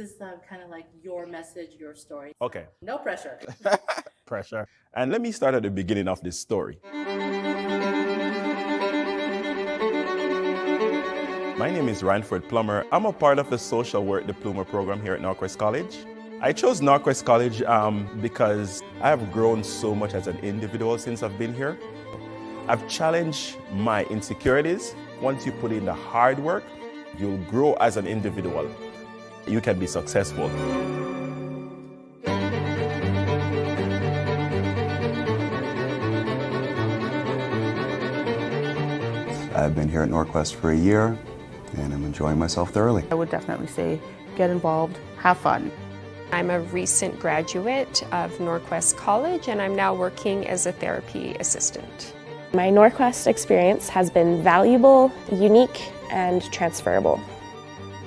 is kind of like your message, your story. Okay. No pressure. Pressure. And let me start at the beginning of this story. My name is Ranford Plummer. I'm a part of the Social Work Diploma program here at Norquest College. I chose Norquest College because I have grown so much as an individual since I've been here. I've challenged my insecurities. Once you put in the hard work, you'll grow as an individual. You can be successful. I've been here at Norquest for a year, and I'm enjoying myself thoroughly. I would definitely say get involved, have fun. I'm a recent graduate of Norquest College, and I'm now working as a therapy assistant. My Norquest experience has been valuable, unique, and transferable.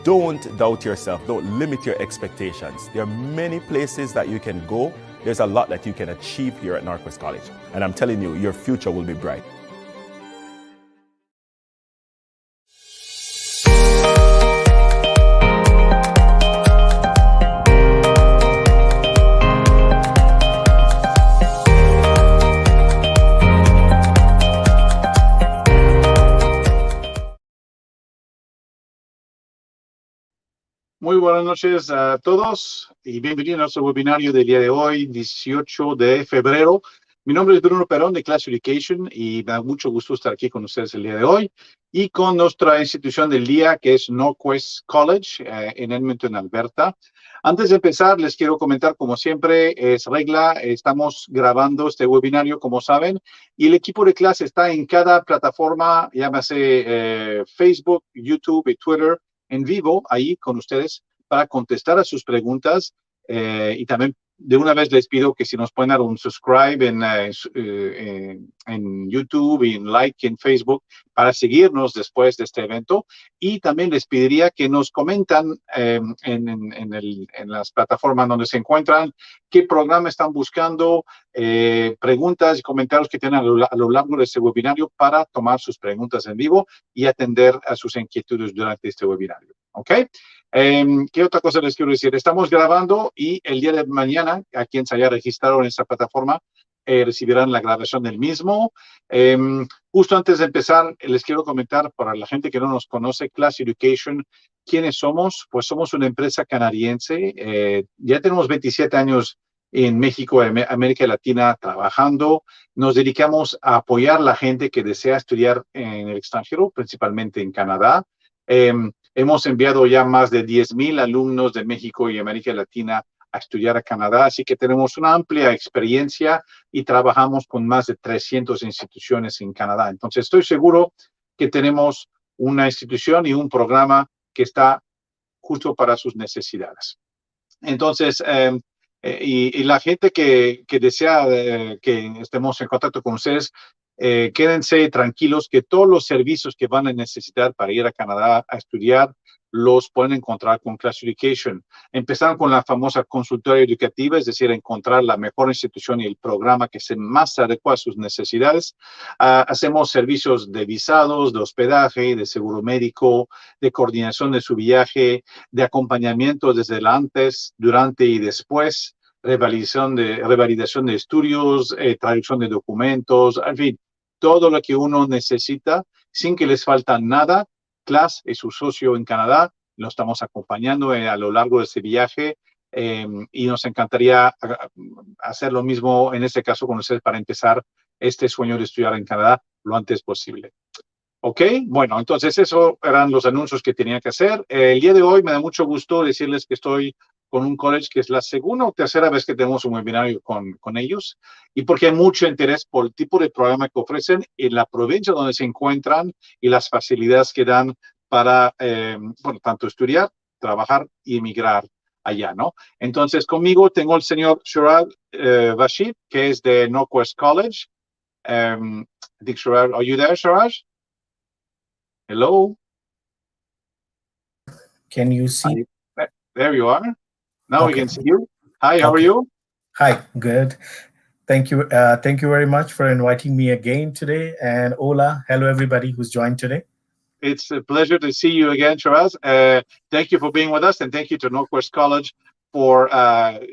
Don't doubt yourself. Don't limit your expectations. There are many places that you can go. There's a lot that you can achieve here at Norquest College. And I'm telling you, your future will be bright. Muy buenas noches a todos y bienvenidos a nuestro webinario del día de hoy, 18 de febrero. Mi nombre es Bruno Perón de Class Education y me da mucho gusto estar aquí con ustedes el día de hoy y con nuestra institución del día que es Norquest College en Edmonton, Alberta. Antes de empezar, les quiero comentar, como siempre, es regla, estamos grabando este webinario, como saben, y el equipo de clase está en cada plataforma, llámase Facebook, YouTube y Twitter, en vivo ahí con ustedes para contestar a sus preguntas y también de una vez les pido que si nos pueden dar un subscribe en YouTube y un like en Facebook para seguirnos después de este evento y también les pediría que nos comentan en las plataformas donde se encuentran qué programa están buscando, preguntas y comentarios que tienen a lo largo de este webinario para tomar sus preguntas en vivo y atender a sus inquietudes durante este webinario. ¿Ok? ¿Qué otra cosa les quiero decir? Estamos grabando y el día de mañana, a quien se haya registrado en esta plataforma, recibirán la grabación del mismo. Justo antes de empezar, les quiero comentar para la gente que no nos conoce, Class Education, ¿quiénes somos? Pues somos una empresa canadiense. Ya tenemos 27 años en México, América Latina, trabajando. Nos dedicamos a apoyar a la gente que desea estudiar en el extranjero, principalmente en Canadá. Hemos enviado ya más de 10,000 alumnos de México y América Latina a estudiar a Canadá, así que tenemos una amplia experiencia y trabajamos con más de 300 instituciones en Canadá. Entonces, estoy seguro que tenemos una institución y un programa que está justo para sus necesidades. Entonces, y la gente que desea que estemos en contacto con ustedes, quédense tranquilos que todos los servicios que van a necesitar para ir a Canadá a estudiar los pueden encontrar con Class Education. Empezaron con la famosa consultoría educativa, es decir, encontrar la mejor institución y el programa que se más adecua a sus necesidades. Hacemos servicios de visados, de hospedaje, de seguro médico, de coordinación de su viaje, de acompañamiento desde el antes, durante y después, revalidación de estudios, traducción de documentos, en fin, todo lo que uno necesita sin que les falta nada. Class es su socio en Canadá, lo estamos acompañando a lo largo de este viaje y nos encantaría hacer lo mismo en este caso con ustedes para empezar este sueño de estudiar en Canadá lo antes posible. Ok, bueno, entonces esos eran los anuncios que tenía que hacer. El día de hoy me da mucho gusto decirles que estoy con un college que es la segunda o tercera vez que tenemos un webinario con ellos y porque hay mucho interés por el tipo de programa que ofrecen en la provincia donde se encuentran y las facilidades que dan para, bueno, tanto estudiar, trabajar y emigrar allá, ¿no? Entonces, conmigo tengo el señor Sharad Bashir, que es de Norquest College. I think, Sharad, are you there, Sharad? Hello? Can you see? There you are. Now Okay. we can see you. Hi, how are you? Hi, good. Thank you. Thank you very much for inviting me again today. And hola, hello everybody who's joined today. It's a pleasure to see you again, Shiraz. Thank you for being with us, and thank you to Norquest College for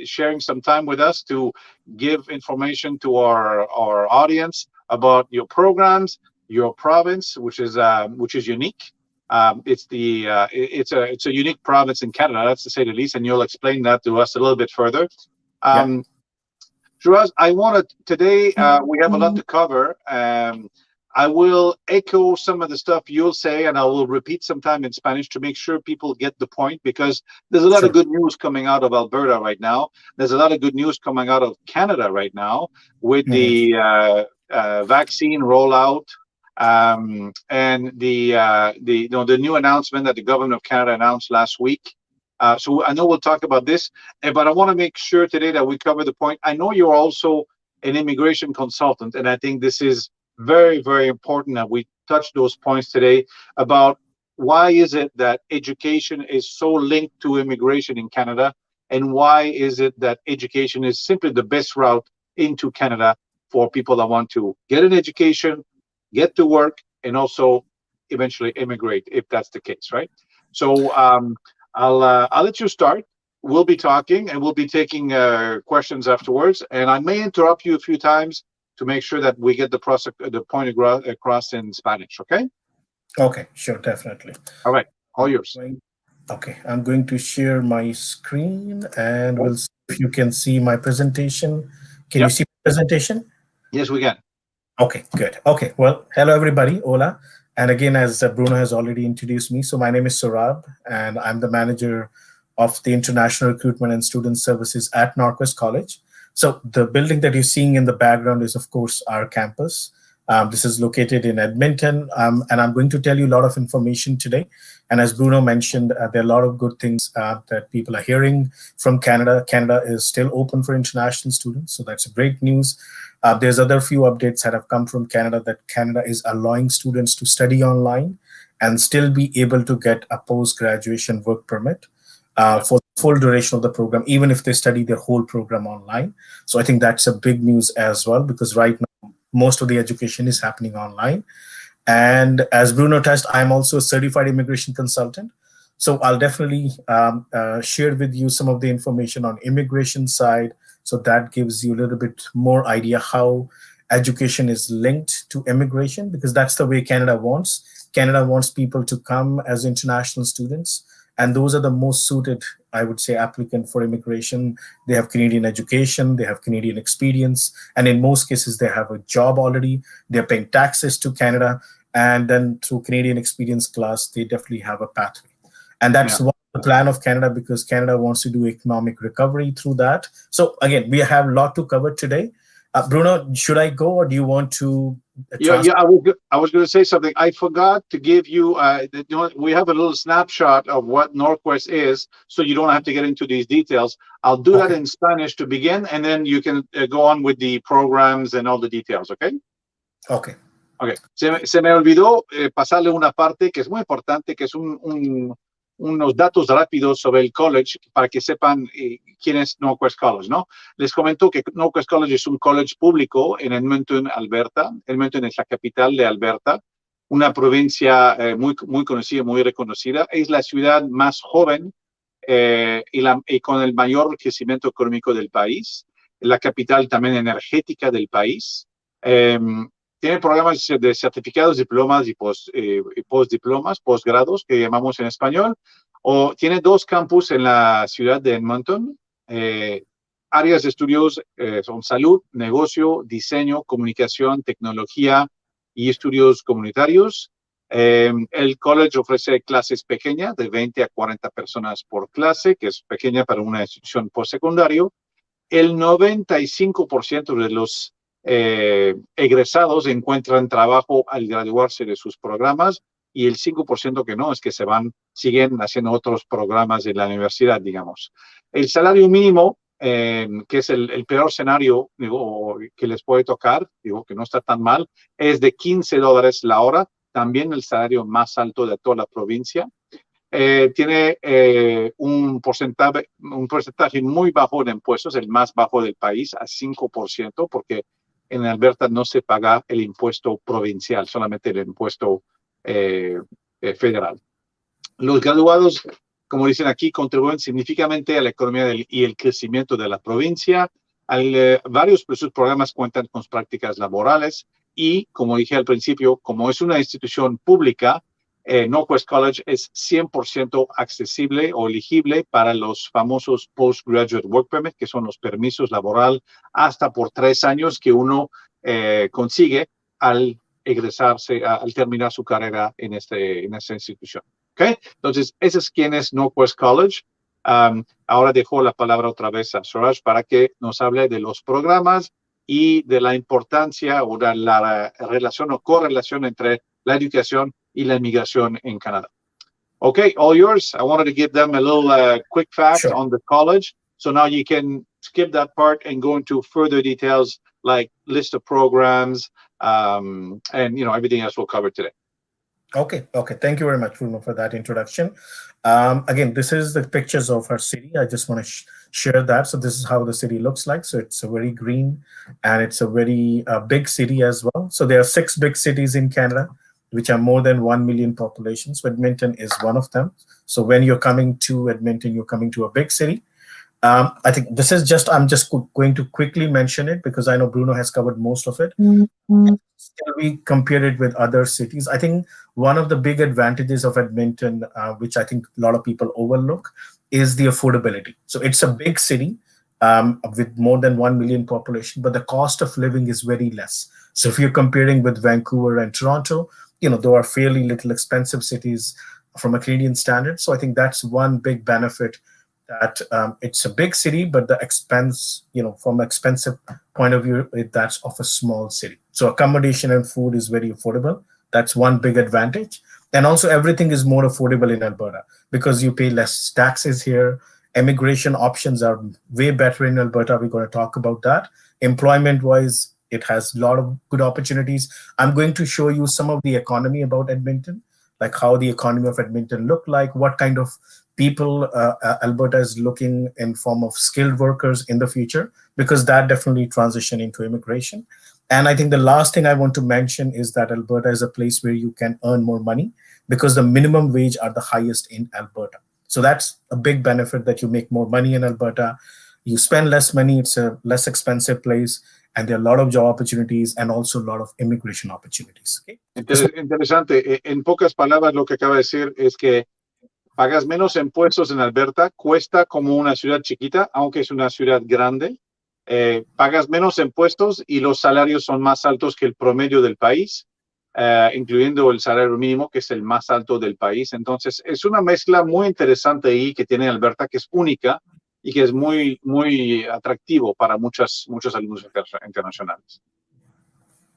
sharing some time with us to give information to our audience about your programs, your province, which is unique. It's a unique province in Canada, that's to say the least, and you'll explain that to us a little bit further. Shiraz, today we have a lot to cover. I will echo some of the stuff you'll say, and I will repeat sometime in Spanish to make sure people get the point, because there's a lot of good news coming out of Alberta right now. There's a lot of good news coming out of Canada right now with the vaccine rollout and the new announcement that the government of Canada announced last week. So I know we'll talk about this, but I want to make sure today that we cover the point. I know you're also an immigration consultant, and I think this is very, very important that we touch those points today about why is it that education is so linked to immigration in Canada, and why is it that education is simply the best route into Canada for people that want to get an education, get to work, and also eventually immigrate, if that's the case, right? So I'll let you start. We'll be talking, and we'll be taking questions afterwards, and I may interrupt you a few times to make sure that we get the point across in Spanish, okay? Okay, sure, definitely. All right, all yours. Okay, I'm going to share my screen, and we'll see if you can see my presentation. Can you see my presentation? Yes, we can. Okay, good. Okay, well, hello everybody, hola. And again, as Bruno has already introduced me, so my name is Saurabh, and I'm the manager of the International Recruitment and Student Services at Norquest College. So the building that you're seeing in the background is, of course, our campus. This is located in Edmonton, and I'm going to tell you a lot of information today. And as Bruno mentioned, there are a lot of good things that people are hearing from Canada. Canada is still open for international students, so that's great news. There's other few updates that have come from Canada, that Canada is allowing students to study online and still be able to get a post-graduation work permit for the full duration of the program, even if they study their whole program online. So I think that's a big news as well, because right now, most of the education is happening online. And as Bruno touched, I'm also a certified immigration consultant. So I'll definitely share with you some of the information on immigration side. So that gives you a little bit more idea how education is linked to immigration, because that's the way Canada wants. Canada wants people to come as international students, and those are the most suited, I would say, applicant for immigration. They have Canadian education, they have Canadian experience, and in most cases, they have a job already. They're paying taxes to Canada, and then through Canadian experience class, they definitely have a pathway. And that's one the plan of Canada, because Canada wants to do economic recovery through that. So again, we have a lot to cover today. Bruno, should I go, or do you want to? I was going to say something. I forgot to give you. We have a little snapshot of what Norquest is, so you don't have to get into these details. I'll do that in Spanish to begin, and then you can go on with the programs and all the details. Okay. Okay. Okay. Se me olvidó pasarle una parte que es muy importante, que es unos datos rápidos sobre el college para que sepan quién es Norquest College, ¿no? Les comento que Norquest College es un college público en Edmonton, Alberta. Edmonton es la capital de Alberta, una provincia muy conocida, muy reconocida. Es la ciudad más joven y con el mayor crecimiento económico del país. La capital también energética del país. Tiene programas de certificados, diplomas y postdiplomas, posgrados, que llamamos en español. Tiene 2 campus en la ciudad de Edmonton. Áreas de estudios son salud, negocio, diseño, comunicación, tecnología y estudios comunitarios. El college ofrece clases pequeñas, de 20 a 40 personas por clase, que es pequeña para una institución postsecundario. El 95% de los egresados encuentran trabajo al graduarse de sus programas, y el 5% que no, es que siguen haciendo otros programas en la universidad, digamos. El salario mínimo, que es el peor escenario que les puede tocar, que no está tan mal, es de $15 la hora, también el salario más alto de toda la provincia. Tiene un porcentaje muy bajo de impuestos, el más bajo del país, a 5%, porque en Alberta no se paga el impuesto provincial, solamente el impuesto federal. Los graduados, como dicen aquí, contribuyen significativamente a la economía y el crecimiento de la provincia. Varios de sus programas cuentan con prácticas laborales y, como dije al principio, como es una institución pública, Norquest College es 100% accesible o elegible para los famosos Postgraduate Work Permit, que son los permisos laborales hasta por 3 años que uno consigue al egresarse, al terminar su carrera en esta institución. ¿Okay? Entonces, ese es quién es Norquest College. Ahora dejo la palabra otra vez a Suraj para que nos hable de los programas y de la importancia o de la relación o correlación entre la educación y la inmigración en Canadá. Okay, all yours. I wanted to give them a little quick fact Sure. on the college. So now you can skip that part and go into further details like list of programs and everything else we'll cover today. Okay. Thank you very much, Bruno, for that introduction. Again, this is the pictures of our city. I just want to share that. So this is how the city looks like. So it's a very green and it's a very big city as well. So there are 6 big cities in Canada, which are more than 1 million populations. Edmonton is one of them. So when you're coming to Edmonton, you're coming to a big city. I think this is I'm just going to quickly mention it because I know Bruno has covered most of it. Still, we compare it with other cities. I think one of the big advantages of Edmonton, which I think a lot of people overlook, is the affordability. So it's a big city with more than 1 million population, but the cost of living is very less. So if you're comparing with Vancouver and Toronto, there are fairly little expensive cities from a Canadian standard. So I think that's one big benefit, that it's a big city, but the expense, from an expensive point of view, that's of a small city. So accommodation and food is very affordable. That's one big advantage. And also everything is more affordable in Alberta because you pay less taxes here. Immigration options are way better in Alberta. We're going to talk about that. Employment-wise, it has a lot of good opportunities. I'm going to show you some of the economy about Edmonton, like how the economy of Edmonton look like, what kind of people Alberta is looking in form of skilled workers in the future, because that definitely transition into immigration. And I think the last thing I want to mention is that Alberta is a place where you can earn more money because the minimum wage are the highest in Alberta. So that's a big benefit, that you make more money in Alberta. You spend less money, it's a less expensive place, and there are a lot of job opportunities and also a lot of immigration opportunities. Okay? Interesante. En pocas palabras, lo que acaba de decir es que pagas menos impuestos en Alberta, cuesta como una ciudad chiquita, aunque es una ciudad grande. Pagas menos impuestos y los salarios son más altos que el promedio del país, incluyendo el salario mínimo, que es el más alto del país. Entonces, es una mezcla muy interesante ahí que tiene Alberta, que es única y que es muy, muy atractivo para muchos alumnos internacionales.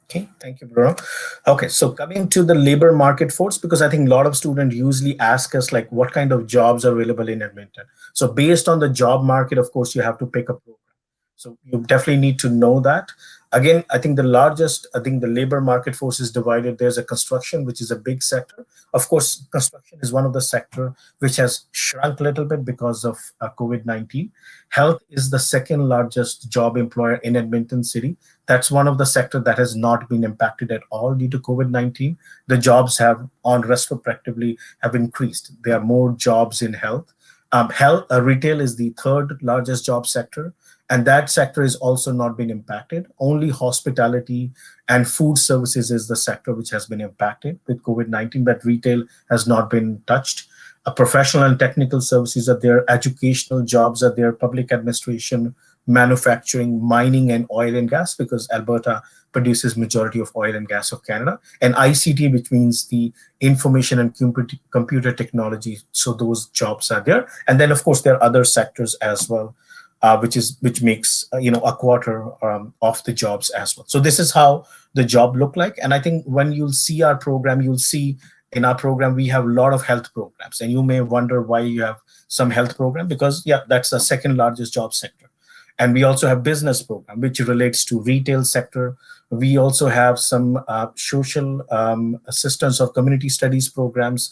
Okay, thank you, Bruno. Okay, so coming to the labor market force, because I think a lot of students usually ask us, like, what kind of jobs are available in Edmonton? So based on the job market, of course, you have to pick a program. So you definitely need to know that. Again, I think the labor market force is divided. There's a construction, which is a big sector. Of course, construction is one of the sector which has shrunk a little bit because of COVID-19. Health is the second largest job employer in Edmonton City. That's one of the sector that has not been impacted at all due to COVID-19. The jobs have, retrospectively, have increased. There are more jobs in health. Retail is the third largest job sector, and that sector is also not been impacted. Only hospitality and food services is the sector which has been impacted with COVID-19, but retail has not been touched. Professional and technical services are there, educational jobs are there, public administration, manufacturing, mining, and oil and gas, because Alberta produces majority of oil and gas of Canada, and ICT, which means the information and computer technology. So those jobs are there. And then, of course, there are other sectors as well, which makes a quarter of the jobs as well. So this is how the job look like. And I think when you'll see our program, you'll see in our program we have a lot of health programs, and you may wonder why you have some health program, because that's the second largest job sector. And we also have business program, which relates to retail sector. We also have some social assistance or community studies programs.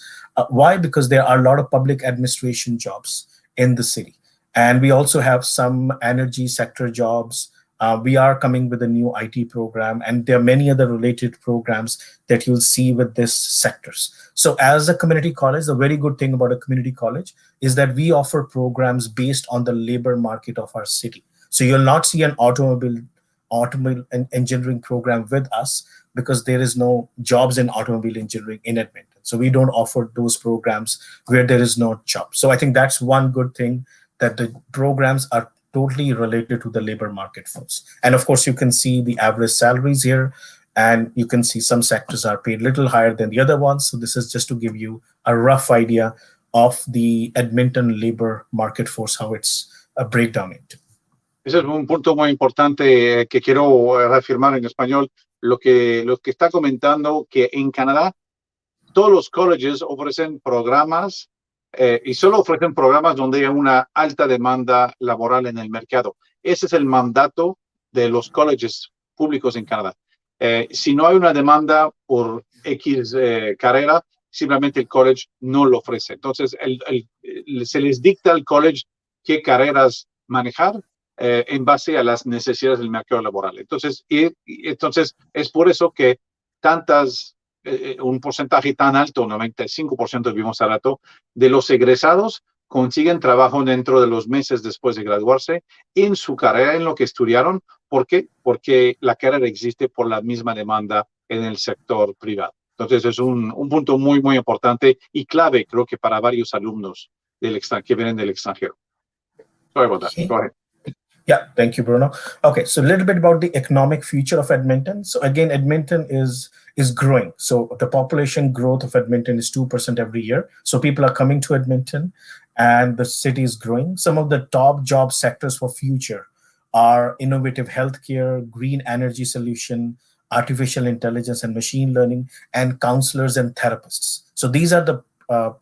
Why? Because there are a lot of public administration jobs in the city. And we also have some energy sector jobs, We are coming with a new IT program, and there are many other related programs that you'll see with these sectors. So as a community college, the very good thing about a community college is that we offer programs based on the labor market of our city. So you'll not see an automobile engineering program with us because there is no jobs in automobile engineering in Edmonton. So we don't offer those programs where there is no job. So I think that's one good thing, that the programs are totally related to the labor market force. And of course, you can see the average salaries here, and you can see some sectors are paid a little higher than the other ones. So this is just to give you a rough idea of the Edmonton labor market force, how it's a breakdown into. Ese es un punto muy importante que quiero reafirmar en español. Lo que está comentando, que en Canadá todos los colleges ofrecen programas y solo ofrecen programas donde hay una alta demanda laboral en el mercado. Ese es el mandato de los colleges públicos en Canadá. Si no hay una demanda por X carrera, simplemente el college no lo ofrece. Entonces, se les dicta al college qué carreras manejar en base a las necesidades del mercado laboral. Entonces, entonces es por eso que un porcentaje tan alto, 95% vimos al rato, de los egresados consiguen trabajo dentro de los meses después de graduarse en su carrera, en lo que estudiaron. ¿Por qué? Porque la carrera existe por la misma demanda en el sector privado. Entonces es un punto muy, muy importante y clave, creo que para varios alumnos que vienen del extranjero. Sorry about that. Go ahead. Yeah, thank you, Bruno. Okay, so a little bit about the economic future of Edmonton. So again, Edmonton is growing. So the population growth of Edmonton is 2% every year. So people are coming to Edmonton and the city is growing. Some of the top job sectors for future are innovative healthcare, green energy solution, artificial intelligence and machine learning, and counselors and therapists. So these are the,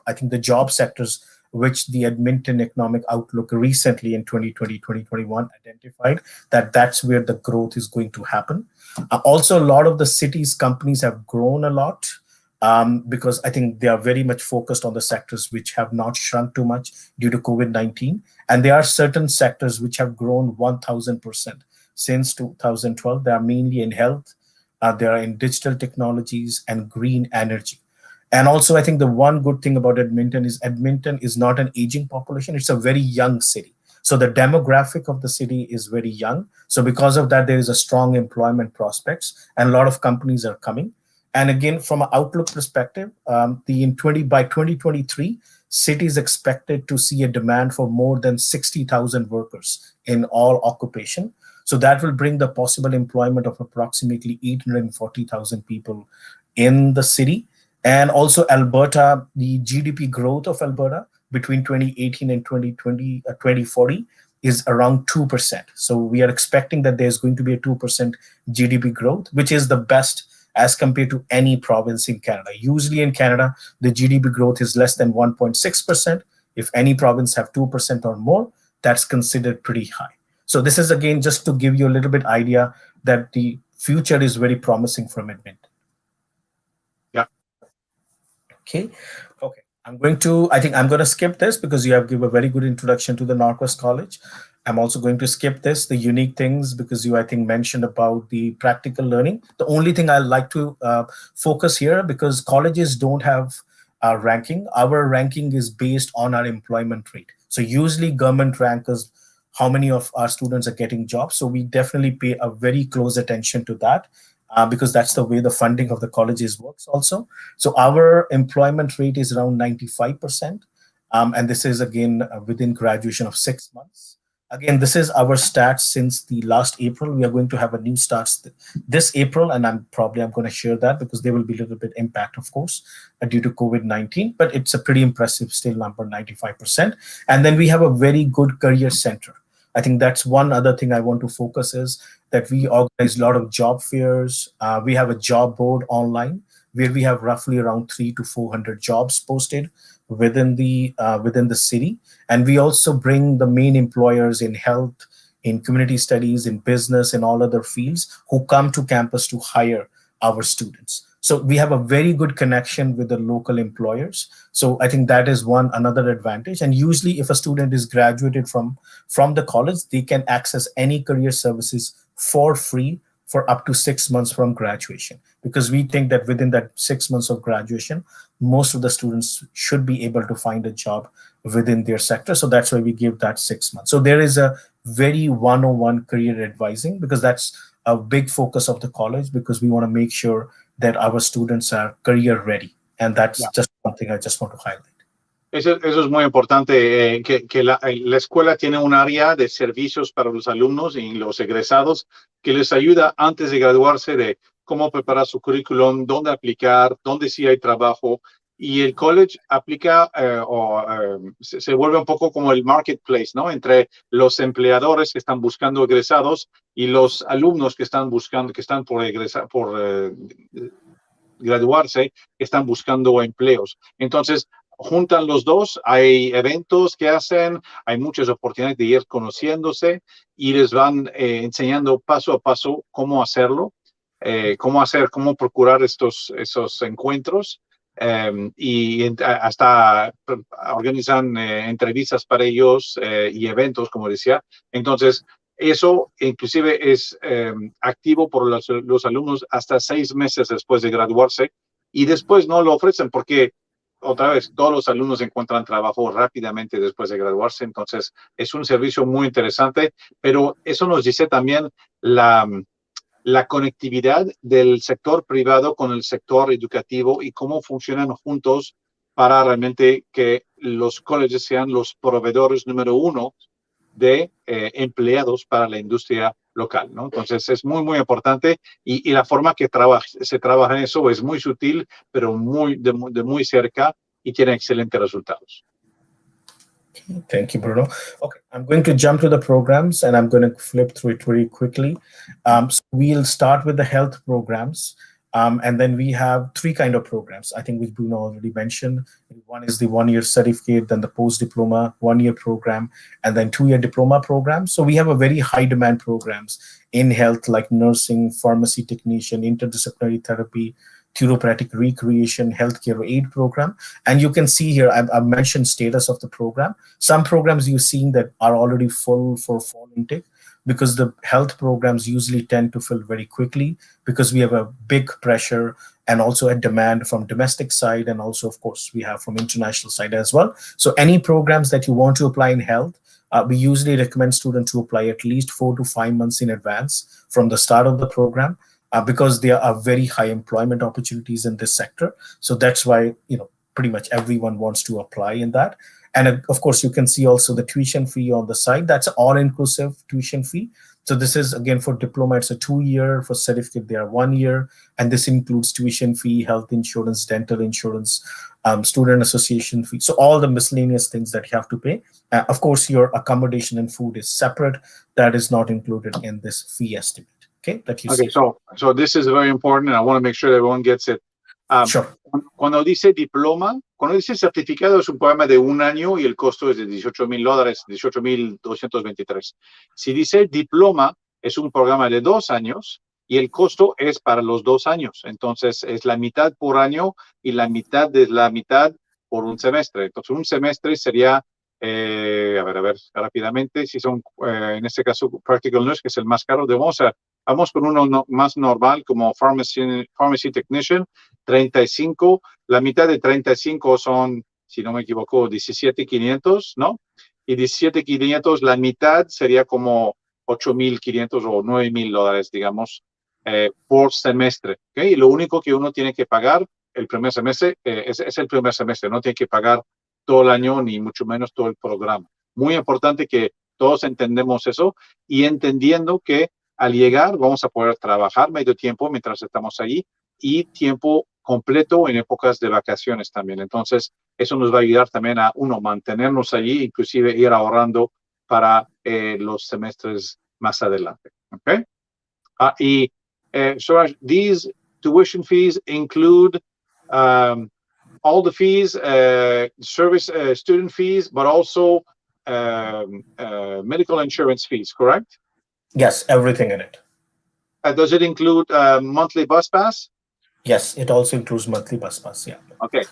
I think, the job sectors which the Edmonton Economic Outlook recently in 2020-2021 identified that's where the growth is going to happen. Also, a lot of the city's companies have grown a lot because I think they are very much focused on the sectors which have not shrunk too much due to COVID-19. And there are certain sectors which have grown 1,000% since 2012. They are mainly in health, they are in digital technologies and green energy. And also, I think the one good thing about Edmonton is not an aging population. It's a very young city. So the demographic of the city is very young. So because of that, there is a strong employment prospects and a lot of companies are coming. And again, from an outlook perspective, by 2023, city is expected to see a demand for more than 60,000 workers in all occupation. So that will bring the possible employment of approximately 840,000 people in the city. And also Alberta, the GDP growth of Alberta between 2018 and 2040 is around 2%. So we are expecting that there's going to be a 2% GDP growth, which is the best as compared to any province in Canada. Usually in Canada, the GDP growth is less than 1.6%. If any province have 2% or more, that's considered pretty high. So this is again just to give you a little bit idea that the future is very promising from Edmonton. Okay. I think I'm going to skip this because you have given a very good introduction to the Norquest College. I'm also going to skip this, the unique things, because you, I think, mentioned about the practical learning. The only thing I like to focus here, because colleges don't have a ranking. Our ranking is based on our employment rate. So usually government rank us how many of our students are getting jobs. So we definitely pay a very close attention to that. Because that's the way the funding of the colleges works also. So our employment rate is around 95%. And this is again within graduation of 6 months. Again, this is our stats since the last April. We are going to have a new stats this April, and I'm going to share that because there will be a little bit impact, of course, due to COVID-19, but it's a pretty impressive still number, 95%. And then we have a very good career center. I think that's one other thing I want to focus is that we organize a lot of job fairs. We have a job board online where we have roughly around 300 to 400 jobs posted within the city. And we also bring the main employers in health, in community studies, in business, and all other fields who come to campus to hire our students. So we have a very good connection with the local employers. So I think that is another advantage. And usually if a student is graduated from the college, they can access any career services for free for up to 6 months from graduation, because we think that within that 6 months of graduation, most of the students should be able to find a job within their sector. So that's why we give that 6 months. So there is a very one-on-one career advising, because that's a big focus of the college, because we want to make sure that our students are career ready. And that's just one thing I just want to highlight. Eso es muy importante, que la escuela tiene un área de servicios para los alumnos y los egresados que les ayuda antes de graduarse de cómo preparar su currículum, dónde aplicar, dónde sí hay trabajo. Y el college aplica se vuelve un poco como el marketplace, ¿no? Entre los empleadores que están buscando egresados y los alumnos que están buscando, que están por graduarse, que están buscando empleos. Entonces, juntan los dos, hay eventos que hacen, hay muchas oportunidades de ir conociéndose y les van enseñando paso a paso cómo hacerlo, cómo procurar esos encuentros. Y hasta organizan entrevistas para ellos y eventos, como decía. Entonces, eso inclusive es activo por los alumnos hasta 6 meses después de graduarse, y después no lo ofrecen porque, otra vez, todos los alumnos encuentran trabajo rápidamente después de graduarse. Entonces, es un servicio muy interesante, pero eso nos dice también la conectividad del sector privado con el sector educativo y cómo funcionan juntos para realmente que los colleges sean los proveedores número 1 de empleados para la industria local, ¿no? Entonces es muy, muy importante, y la forma que se trabaja en eso es muy sutil, pero de muy cerca, y tiene excelentes resultados. Thank you, Bruno. Okay, I'm going to jump to the programs and I'm going to flip through it very quickly. So we'll start with the health programs. And then we have 3 kind of programs, I think, which Bruno already mentioned. One is the 1-year certificate, then the post-diploma 1-year program, and then 2-year diploma program. So we have a very high demand programs in health, like nursing, pharmacy technician, interdisciplinary therapy, therapeutic recreation, healthcare aid program. And you can see here, I've mentioned status of the program. Some programs you're seeing that are already full for fall intake, because the health programs usually tend to fill very quickly, because we have a big pressure and also a demand from domestic side, and also, of course, we have from international side as well. So any programs that you want to apply in health, we usually recommend students to apply at least 4 to 5 months in advance from the start of the program, because there are very high employment opportunities in this sector. So that's why, pretty much everyone wants to apply in that. And of course, you can see also the tuition fee on the side. That's all-inclusive tuition fee. So this is, again, for diploma, it's a 2-year. For certificate, they are 1 year. And this includes tuition fee, health insurance, dental insurance, student association fee. So all the miscellaneous things that you have to pay. Of course, your accommodation and food is separate. That is not included in this fee estimate. Okay, that you see. So this is very important. I want to make sure everyone gets it. Sure. Cuando dice diploma, cuando dice certificado, es un programa de 1 año y el costo es de $18,000, $18,223. Si dice diploma, es un programa de 2 años y el costo es para los 2 años. Entonces, es la mitad por año y la mitad de la mitad por un semestre. Entonces, un semestre sería, a ver, rápidamente, si son, en este caso, Practical Nurse, que es el más caro, vamos con uno más normal, como Pharmacy Technician, 35. La mitad de 35 son, si no me equivoco, 17,500, ¿no? Y 17,500, la mitad sería como 8,500 o $9,000, digamos, por semestre. ¿Okay? Y lo único que uno tiene que pagar el primer semestre es el primer semestre. No tiene que pagar todo el año, ni mucho menos todo el programa. Muy importante que todos entendemos eso, y entendiendo que al llegar vamos a poder trabajar medio tiempo mientras estamos allí y tiempo completo en épocas de vacaciones también. Entonces, eso nos va a ayudar también a mantenernos allí, inclusive ir ahorrando para los semestres más adelante. ¿Okay? So these tuition fees include all the fees, student fees, but also medical insurance fees, correct? Yes, everything in it. Does it include monthly bus pass? Yes, it also includes monthly bus pass. Yeah. Okay.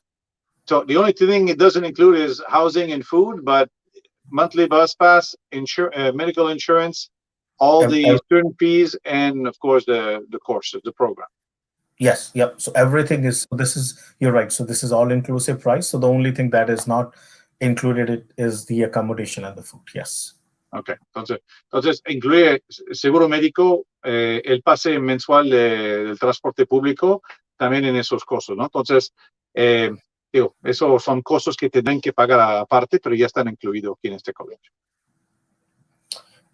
So the only thing it doesn't include is housing and food, but monthly bus pass, medical insurance, all the student fees, and of course the courses, the program. Yes, yep. So everything is, you're right. So this is all inclusive price. So the only thing that is not included is the accommodation and the food. Yes. Okay. Entonces incluye seguro médico, el pase mensual del transporte público, también en esos costos, ¿no? Entonces, digo, esos son costos que tendrán que pagar aparte, pero ya están incluidos aquí en este colegio.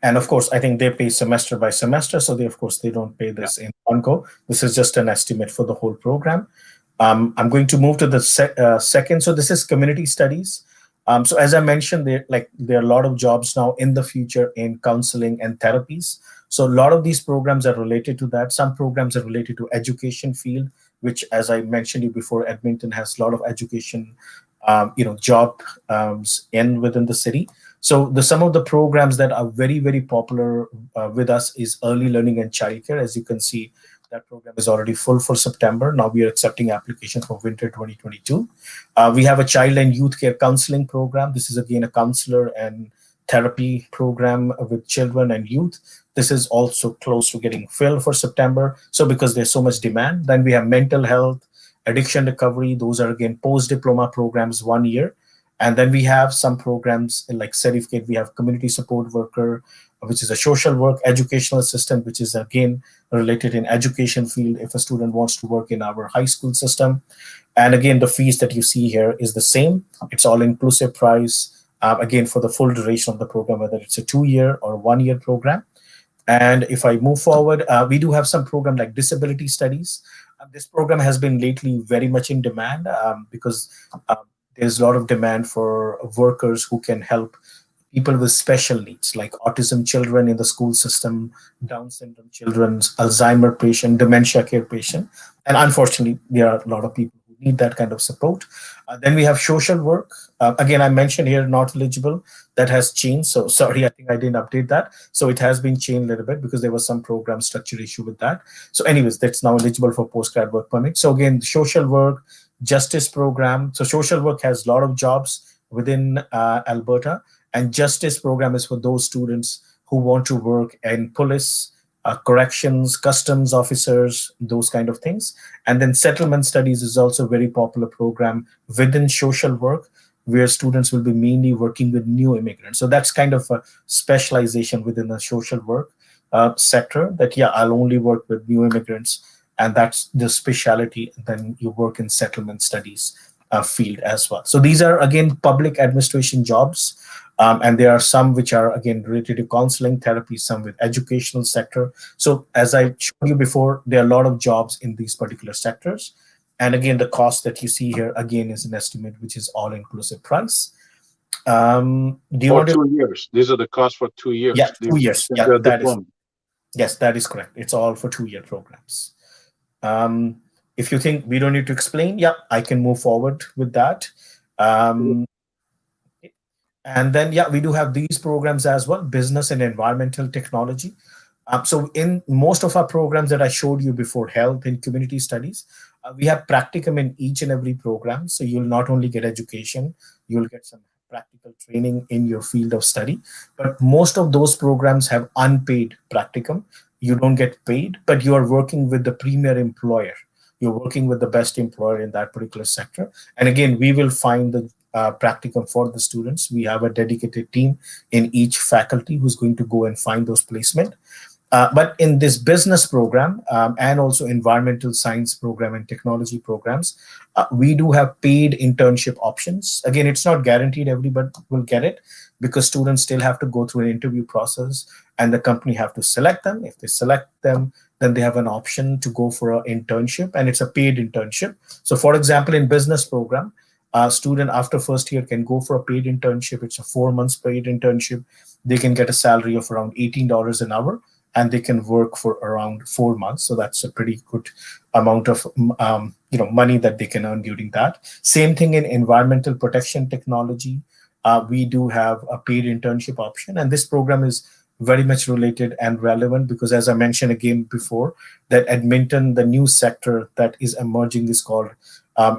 And of course, I think they pay semester by semester. So they, of course, they don't pay this in one go. This is just an estimate for the whole program. I'm going to move to the second. So this is community studies. So as I mentioned, there are a lot of jobs now in the future in counseling and therapies. So a lot of these programs are related to that. Some programs are related to education field, which, as I mentioned you before, Edmonton has a lot of education, jobs within the city. So some of the programs that are very, very popular with us is early learning and childcare. As you can see, that program is already full for September. Now we are accepting applications for winter 2022. We have a child and youth care counseling program. This is again a counselor and therapy program with children and youth. This is also close to getting filled for September. So because there's so much demand, then we have mental health, addiction recovery. Those are again post-diploma programs, 1 year. And then we have some programs like certificate. We have community support worker, which is a social work, educational assistant, which is again related in education field if a student wants to work in our high school system. And again, the fees that you see here is the same. It's all inclusive price, again, for the full duration of the program, whether it's a 2-year or 1-year program. And if I move forward, we do have some program like disability studies. This program has been lately very much in demand because there's a lot of demand for workers who can help people with special needs, like autism children in the school system, Down syndrome children, Alzheimer patient, dementia care patient. And unfortunately, there are a lot of people who need that kind of support. Then we have social work. Again, I mentioned here not eligible. That has changed. So sorry, I think I didn't update that. So it has been changed a little bit because there was some program structure issue with that. So anyways, that's now eligible for postgrad work permit. So again, social work, justice program. So social work has a lot of jobs within Alberta, and justice program is for those students who want to work in police, corrections, customs officers, those kind of things. And then settlement studies is also a very popular program within social work, where students will be mainly working with new immigrants. So that's kind of a specialization within the social work sector that, I'll only work with new immigrants. And that's the specialty. Then you work in settlement studies field as well. So these are, again, public administration jobs. And there are some which are, again, related to counseling, therapy, some with educational sector. So as I showed you before, there are a lot of jobs in these particular sectors. And again, the cost that you see here, again, is an estimate, which is all-inclusive price. Do you want 2 years. These are the costs for 2 years. Yeah, 2 years. Yeah, yes, that is correct. It's all for 2-year programs. If you think we don't need to explain, I can move forward with that. And then, we do have these programs as well, business and environmental technology. So in most of our programs that I showed you before, health and community studies, we have practicum in each and every program. So you'll not only get education, you'll get some practical training in your field of study. But most of those programs have unpaid practicum. You don't get paid, but you are working with the premier employer. You're working with the best employer in that particular sector. And again, we will find the practicum for the students. We have a dedicated team in each faculty who's going to go and find those placement. But in this business program and also environmental science program and technology programs, we do have paid internship options. Again, it's not guaranteed everybody will get it because students still have to go through an interview process and the company have to select them. If they select them, then they have an option to go for an internship, and it's a paid internship. So for example, in business program, a student after first year can go for a paid internship. It's a 4 months paid internship. They can get a salary of around $18 an hour, and they can work for around 4 months. So that's a pretty good amount of money that they can earn during that. Same thing in environmental protection technology. We do have a paid internship option, and this program is very much related and relevant because, as I mentioned again before, that Edmonton, the new sector that is emerging is called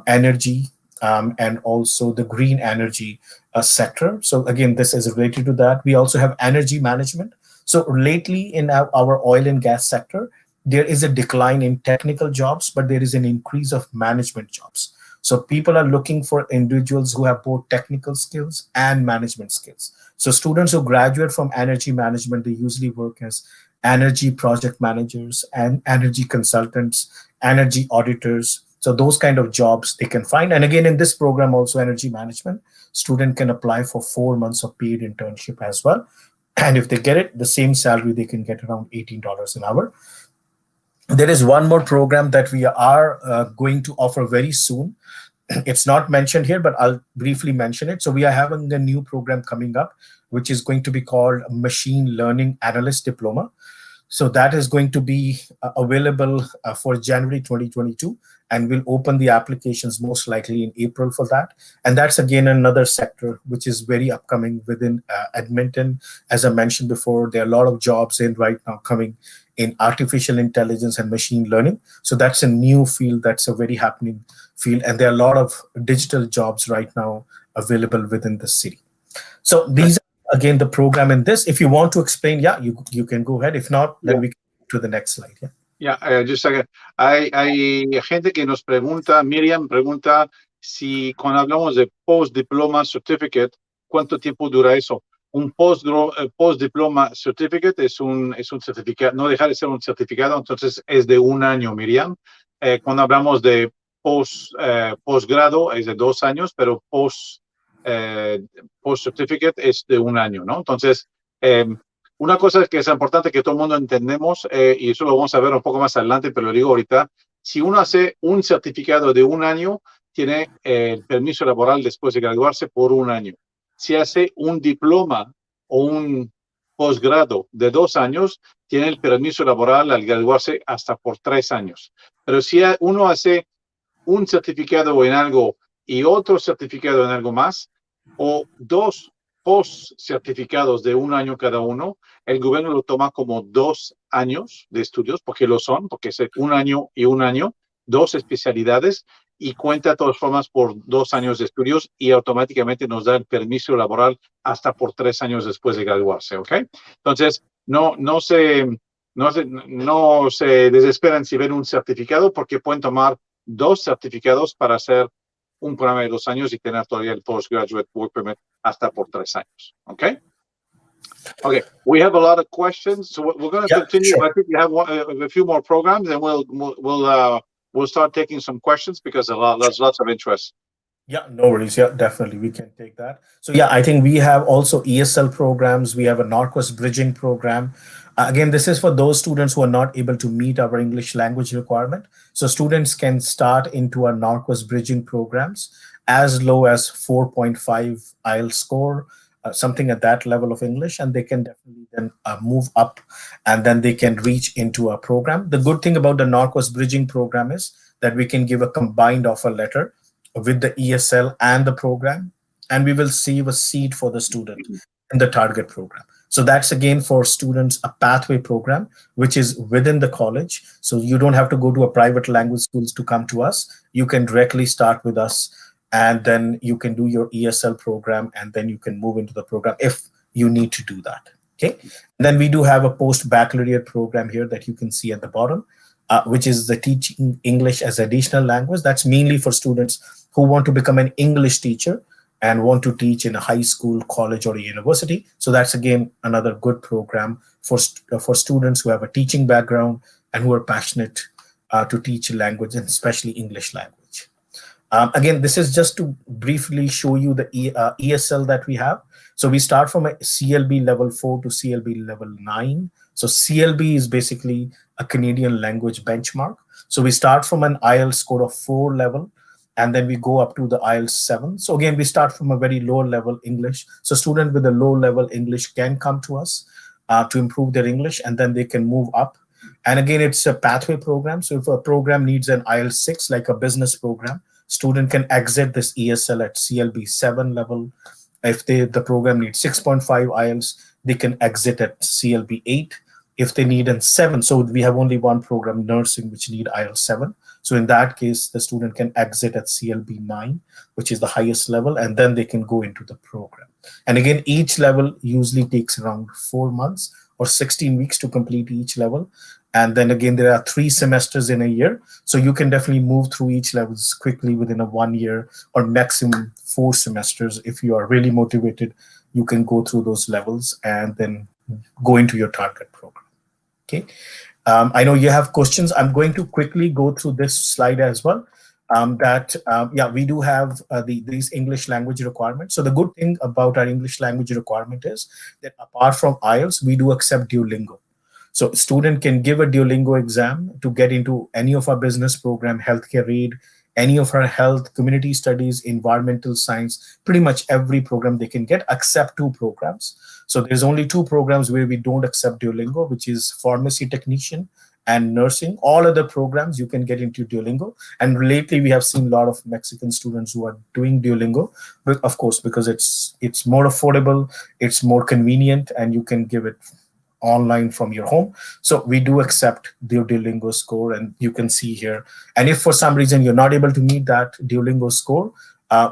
energy and also the green energy sector. So again, this is related to that. We also have energy management. So lately in our oil and gas sector, there is a decline in technical jobs, but there is an increase of management jobs. So people are looking for individuals who have both technical skills and management skills. So students who graduate from energy management, they usually work as energy project managers and energy consultants, energy auditors. So those kind of jobs they can find. And again, in this program also, energy management, student can apply for 4 months of paid internship as well. And if they get it, the same salary, they can get around $18 an hour. There is one more program that we are going to offer very soon. It's not mentioned here, but I'll briefly mention it. So we are having a new program coming up, which is going to be called Machine Learning Analyst Diploma. So that is going to be available for January 2022, and we'll open the applications most likely in April for that. And that's again another sector which is very upcoming within Edmonton. As I mentioned before, there are a lot of jobs in right now coming in artificial intelligence and machine learning. So that's a new field, that's a very happening field, and there are a lot of digital jobs right now available within the city. So these are, again, the program in this. If you want to explain, yeah, you can go ahead. If not, then we can go to the next slide. Just a second. Hay gente que nos pregunta, Miriam pregunta si cuando hablamos de post-diploma certificate, ¿cuánto tiempo dura eso? Un post-diploma certificate es un certificado, no deja de ser un certificado, entonces es de 1 año, Miriam. Cuando hablamos de posgrado es de 2 años, pero post-certificate es de 1 año, ¿no? Entonces, una cosa que es importante que todo el mundo entendemos, y eso lo vamos a ver un poco más adelante, pero lo digo ahorita, si uno hace un certificado de 1 año, tiene el permiso laboral después de graduarse por 1 año. Si hace un diploma o un posgrado de 2 años, tiene el permiso laboral al graduarse hasta por 3 años. Pero si uno hace un certificado en algo y otro certificado en algo más, o 2 post-certificados de 1 año cada uno, el gobierno lo toma como 2 años de estudios, porque lo son, porque es 1 año y 1 año, 2 especialidades, y cuenta de todas formas por 2 años de estudios y automáticamente nos da el permiso laboral hasta por 3 años después de graduarse, ¿ok? Entonces, no se desesperan si ven un certificado, porque pueden tomar 2 certificados para hacer un programa de 2 años y tener todavía el postgraduate work permit hasta por 3 años, ¿ok? Okay, we have a lot of questions, so we're going to continue. Sure. I think we have a few more programs, and we'll start taking some questions because there's lots of interest. Yeah, no worries. Yeah, definitely. We can take that. So yeah, I think we have also ESL programs. We have a Norquest bridging program. Again, this is for those students who are not able to meet our English language requirement. So students can start into our Norquest bridging programs as low as 4.5 IELTS score, something at that level of English, and they can definitely then move up, and then they can reach into a program. The good thing about the Norquest bridging program is that we can give a combined offer letter with the ESL and the program, and we will save a seat for the student in the target program. So that's again for students a pathway program, which is within the college. So you don't have to go to a private language schools to come to us. You can directly start with us, and then you can do your ESL program, and then you can move into the program if you need to do that. Okay. And then we do have a post-baccalaureate program here that you can see at the bottom, which is the teaching English as additional language. That's mainly for students who want to become an English teacher and want to teach in a high school, college, or a university. So that's again another good program for students who have a teaching background and who are passionate to teach language, and especially English language. Again, this is just to briefly show you the ESL that we have. So we start from a CLB level 4 to CLB level 9. So CLB is basically a Canadian language benchmark. So we start from an IELTS score of 4 level, and then we go up to the IELTS 7. So again, we start from a very low level English. So students with a low level English can come to us to improve their English, and then they can move up. And again, it's a pathway program. So if a program needs an IELTS 6, like a business program, student can exit this ESL at CLB 7 level. If the program needs 6.5 IELTS, they can exit at CLB 8. If they need a 7, so we have only one program, nursing, which need IELTS 7. So in that case, the student can exit at CLB 9, which is the highest level, and then they can go into the program. And again, each level usually takes around 4 months or 16 weeks to complete each level. And then again, there are 3 semesters in a year. So you can definitely move through each level quickly within a 1 year or maximum 4 semesters. If you are really motivated, you can go through those levels and then go into your target program. Okay, I know you have questions. I'm going to quickly go through this slide as well. We do have these English language requirements. So the good thing about our English language requirement is that apart from IELTS, we do accept Duolingo. So a student can give a Duolingo exam to get into any of our business program, healthcare aid, any of our health, community studies, environmental science, pretty much every program they can get, except 2 programs. So there's only 2 programs where we don't accept Duolingo, which is pharmacy technician and nursing. All other programs you can get into Duolingo. And lately we have seen a lot of Mexican students who are doing Duolingo, but of course, because it's more affordable, it's more convenient, and you can give it online from your home. So we do accept the Duolingo score, and you can see here. And if for some reason you're not able to meet that Duolingo score,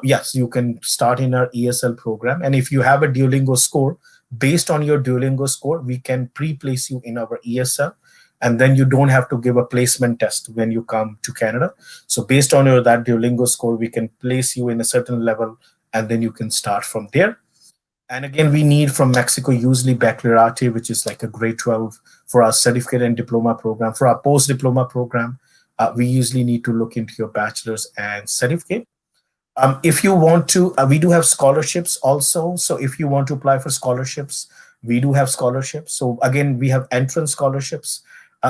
yes, you can start in our ESL program. And if you have a Duolingo score, based on your Duolingo score, we can pre-place you in our ESL, and then you don't have to give a placement test when you come to Canada. So based on that Duolingo score, we can place you in a certain level, and then you can start from there. And again, we need from Mexico usually baccalaureate, which is like a grade 12 for our certificate and diploma program. For our post-diploma program, we usually need to look into your bachelor's and certificate. If you want to, we do have scholarships also. So if you want to apply for scholarships, we do have scholarships. So again, we have entrance scholarships.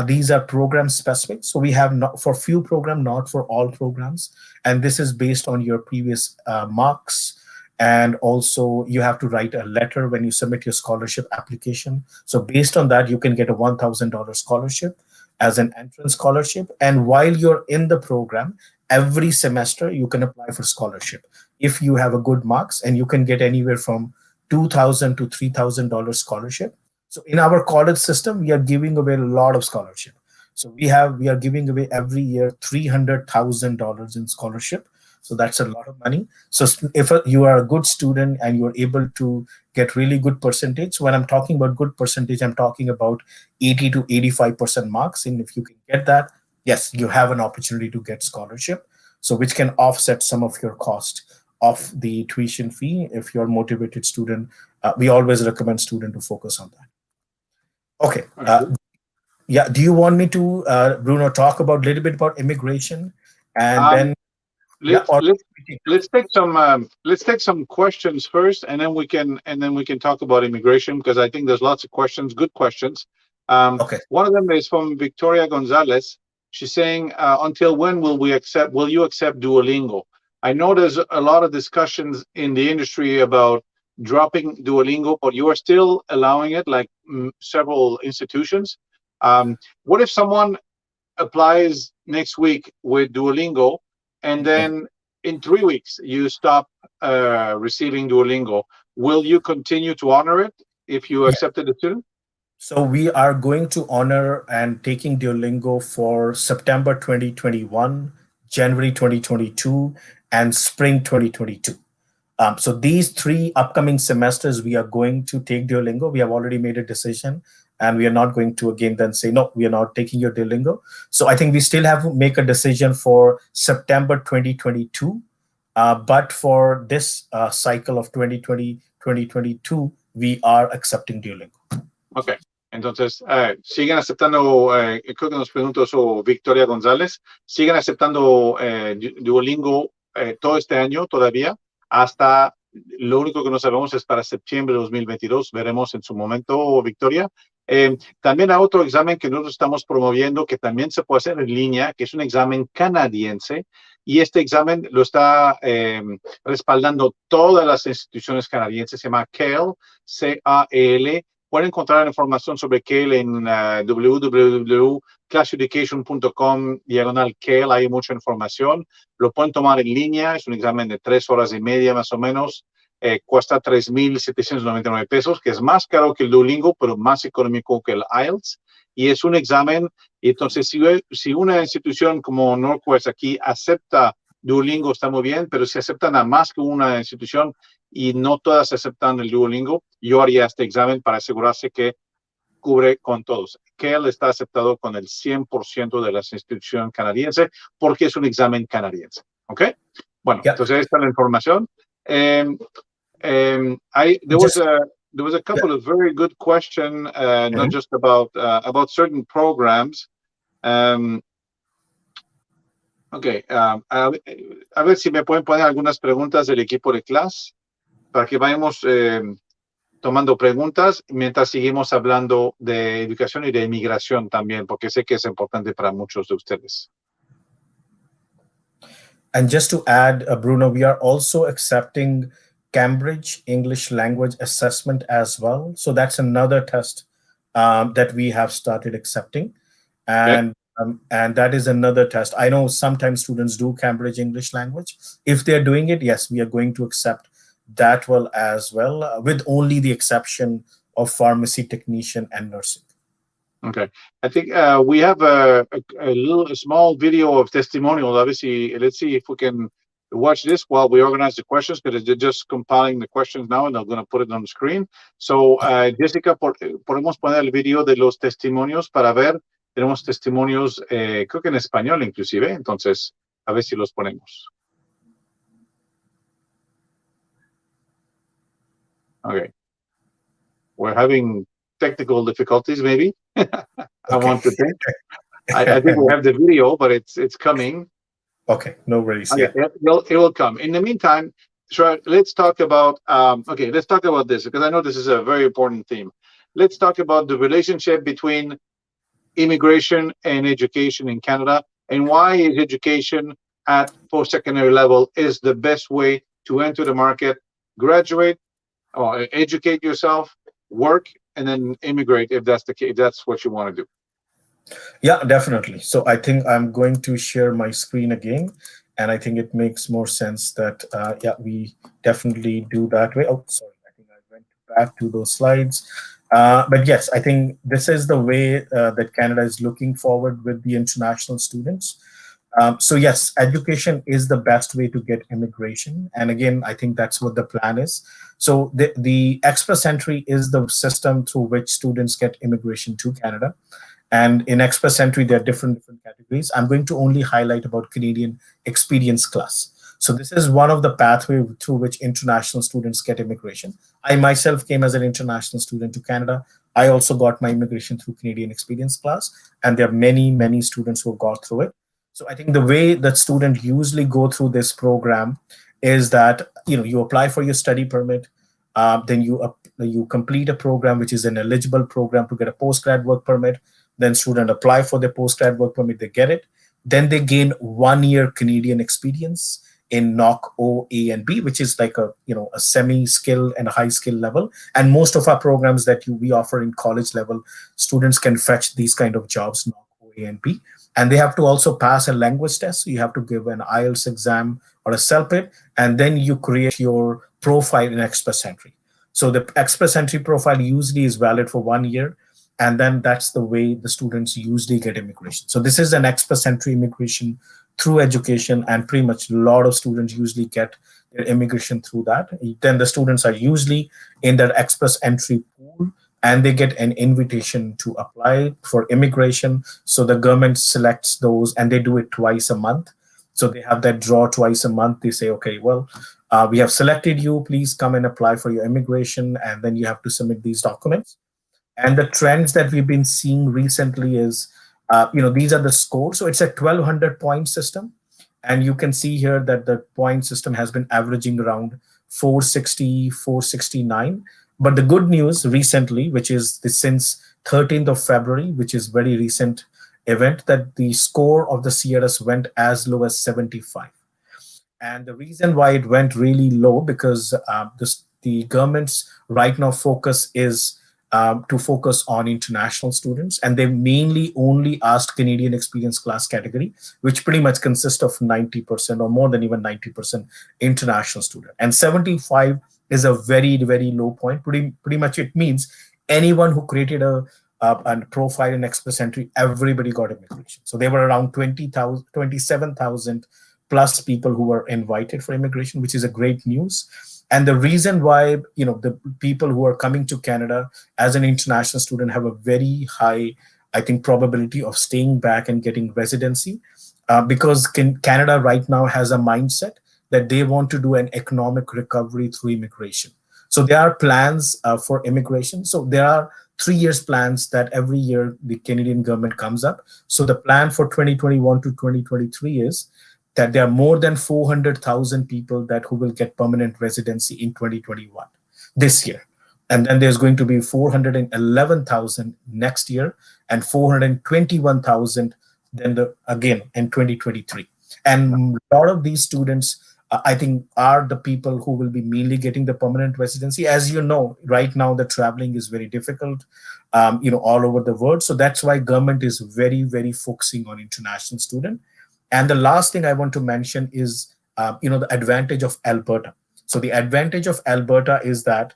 These are program specific. So we have not for few programs, not for all programs. And this is based on your previous marks. And also you have to write a letter when you submit your scholarship application. So based on that, you can get a $1,000 scholarship as an entrance scholarship. And while you're in the program, every semester you can apply for scholarship if you have a good marks, and you can get anywhere from $2,000 to $3,000 scholarship. So in our college system, we are giving away a lot of scholarship. So we are giving away every year $300,000 in scholarship. So that's a lot of money. So if you are a good student and you're able to get really good percentage, when I'm talking about good percentage, I'm talking about 80 to 85% marks. And if you can get that, yes, you have an opportunity to get scholarship. So which can offset some of your cost of the tuition fee. If you're a motivated student, we always recommend student to focus on that. Okay. Yeah. Do you want me to, Bruno, talk about a little bit about immigration, and then let's take some questions first, and then we can talk about immigration, because I think there's lots of questions, good questions. Okay. One of them is from Victoria Gonzalez. She's saying, until when will you accept Duolingo? I know there's a lot of discussions in the industry about dropping Duolingo, but you are still allowing it, like several institutions. What if someone applies next week with Duolingo, and then in 3 weeks you stop receiving Duolingo? Will you continue to honor it if you accepted the student? So we are going to honor and taking Duolingo for September 2021, January 2022, and spring 2022. So these 3 upcoming semesters, we are going to take Duolingo. We have already made a decision, and we are not going to again then say, no, we are not taking your Duolingo. So I think we still have to make a decision for September 2022. But for this cycle of 2020-2022, we are accepting Duolingo. Okay. Entonces, siguen aceptando, creo que nos preguntó Victoria González, siguen aceptando Duolingo todo este año todavía, hasta lo único que no sabemos es para septiembre de 2022, veremos en su momento, Victoria. También hay otro examen que nosotros estamos promoviendo, que también se puede hacer en línea, que es un examen canadiense, y este examen lo está respaldando todas las instituciones canadienses, se llama CAEL, C-A-E-L. Pueden encontrar información sobre CAEL en www.classeducation.com/CAEL. Hay mucha información. Lo pueden tomar en línea. Es un examen de 3 horas y media más o menos. cuesta 3,799 pesos, que es más caro que el Duolingo, pero más económico que el IELTS. Y es un examen, y entonces si una institución como Norquest aquí acepta Duolingo, está muy bien, pero si aceptan a más que una institución y no todas aceptan el Duolingo, yo haría este examen para asegurarse que cubre con todos, que él está aceptado con el 100% de las instituciones canadienses, porque es un examen canadiense. ¿Ok? Bueno, entonces esta es la información. There was a couple of very good questions, not just about certain programs. A ver si me pueden poner algunas preguntas del equipo de clase para que vayamos tomando preguntas mientras seguimos hablando de educación y de inmigración también, porque sé que es importante para muchos de ustedes. And just to add, Bruno, we are also accepting Cambridge English Language Assessment as well. So that's another test that we have started accepting. And that is another test. I know sometimes students do Cambridge English Language. If they're doing it, yes, we are going to accept that well as well, with only the exception of pharmacy technician and nursing. Okay, I think we have a small video of testimonial. Obviously, let's see if we can watch this while we organize the questions, because they're just compiling the questions now and they're going to put it on the screen. So, Jessica, podemos poner el video de los testimonios para ver. Tenemos testimonios, creo que en español inclusive, entonces a ver si los ponemos. Okay. We're having technical difficulties, maybe. I want to think. I think we have the video, but it's coming. Okay, no worries. Okay, Yeah, it will come. In the meantime, let's talk about let's talk about this, because I know this is a very important theme. Let's talk about the relationship between immigration and education in Canada, and why is education at post-secondary level is the best way to enter the market, graduate, or educate yourself, work, and then immigrate if that's the case, if that's what you want to do. Yeah, definitely. So I think I'm going to share my screen again, and I think it makes more sense that we definitely do that way. Oh, sorry, I think I went back to those slides. But yes, I think this is the way that Canada is looking forward with the international students. So yes, education is the best way to get immigration. And again, I think that's what the plan is. So the Express Entry is the system through which students get immigration to Canada. And in Express Entry, there are different categories. I'm going to only highlight about Canadian Experience Class. So this is one of the pathways through which international students get immigration. I myself came as an international student to Canada. I also got my immigration through Canadian Experience Class, and there are many, many students who have got through it. So I think the way that students usually go through this program is that you apply for your study permit, then you complete a program which is an eligible program to get a postgrad work permit. Then student apply for their postgrad work permit, they get it. Then they gain 1 year Canadian experience in NOC O, A, and B, which is like a semi-skill and a high-skill level. And most of our programs that we offer in college level, students can fetch these kind of jobs, NOC O, A, and B. And they have to also pass a language test. So you have to give an IELTS exam or a CELPIT, and then you create your profile in Express Entry. So the Express Entry profile usually is valid for 1 year. And then that's the way the students usually get immigration. So this is an Express Entry immigration through education, and pretty much a lot of students usually get their immigration through that. Then the students are usually in that Express Entry pool, and they get an invitation to apply for immigration. So the government selects those, and they do it twice a month. So they have that draw twice a month. They say, okay, well, we have selected you. Please come and apply for your immigration, and then you have to submit these documents. And the trends that we've been seeing recently is, these are the scores. So it's a 1,200 point system. And you can see here that the point system has been averaging around 460, 469. But the good news recently, which is since 13th of February, which is very recent event, that the score of the CRS went as low as 75. And the reason why it went really low, because the government's right now focus is to focus on international students, and they mainly only asked Canadian Experience Class category, which pretty much consists of 90% or more than even 90% international student, and 75 is a very, very low point. Pretty much it means anyone who created a profile in Express Entry, everybody got immigration. So there were around 27,000 plus people who were invited for immigration, which is a great news. And the reason why, the people who are coming to Canada as an international student have a very high, I think, probability of staying back and getting residency, because Canada right now has a mindset that they want to do an economic recovery through immigration. So there are plans for immigration. So there are 3 years plans that every year the Canadian government comes up. So the plan for 2021 to 2023 is that there are more than 400,000 people who will get permanent residency in 2021, this year. And then there's going to be 411,000 next year and 421,000 then again in 2023. And a lot of these students, I think, are the people who will be mainly getting the permanent residency. As you know, right now the traveling is very difficult, all over the world. So that's why government is very, very focusing on international student. And the last thing I want to mention is, the advantage of Alberta. So the advantage of Alberta is that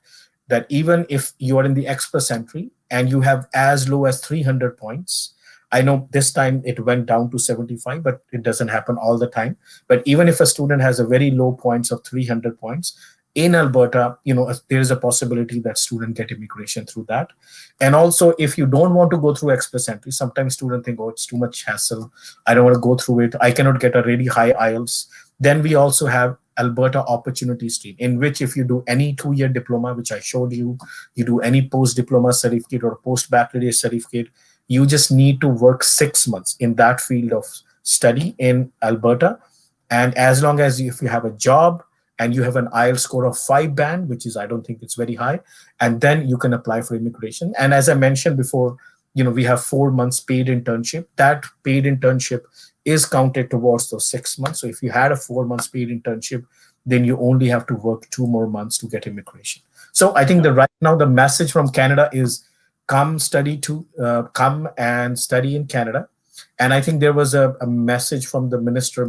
even if you are in the Express Entry and you have as low as 300 points, I know this time it went down to 75, but it doesn't happen all the time. But even if a student has a very low points of 300 points, in Alberta, there is a possibility that student get immigration through that. And also, if you don't want to go through Express Entry, sometimes students think, oh, it's too much hassle. I don't want to go through it. I cannot get a really high IELTS. Then we also have Alberta Opportunity Stream, in which if you do any 2-year diploma, which I showed you, you do any post-diploma certificate or post-baccalaureate certificate, you just need to work 6 months in that field of study in Alberta. And as long as if you have a job and you have an IELTS score of 5 band, which is, I don't think it's very high, and then you can apply for immigration. And as I mentioned before, we have 4 months paid internship. That paid internship is counted towards those 6 months. So if you had a 4 months paid internship, then you only have to work 2 more months to get immigration. So I think right now the message from Canada is come and study in Canada. And I think there was a message from the minister,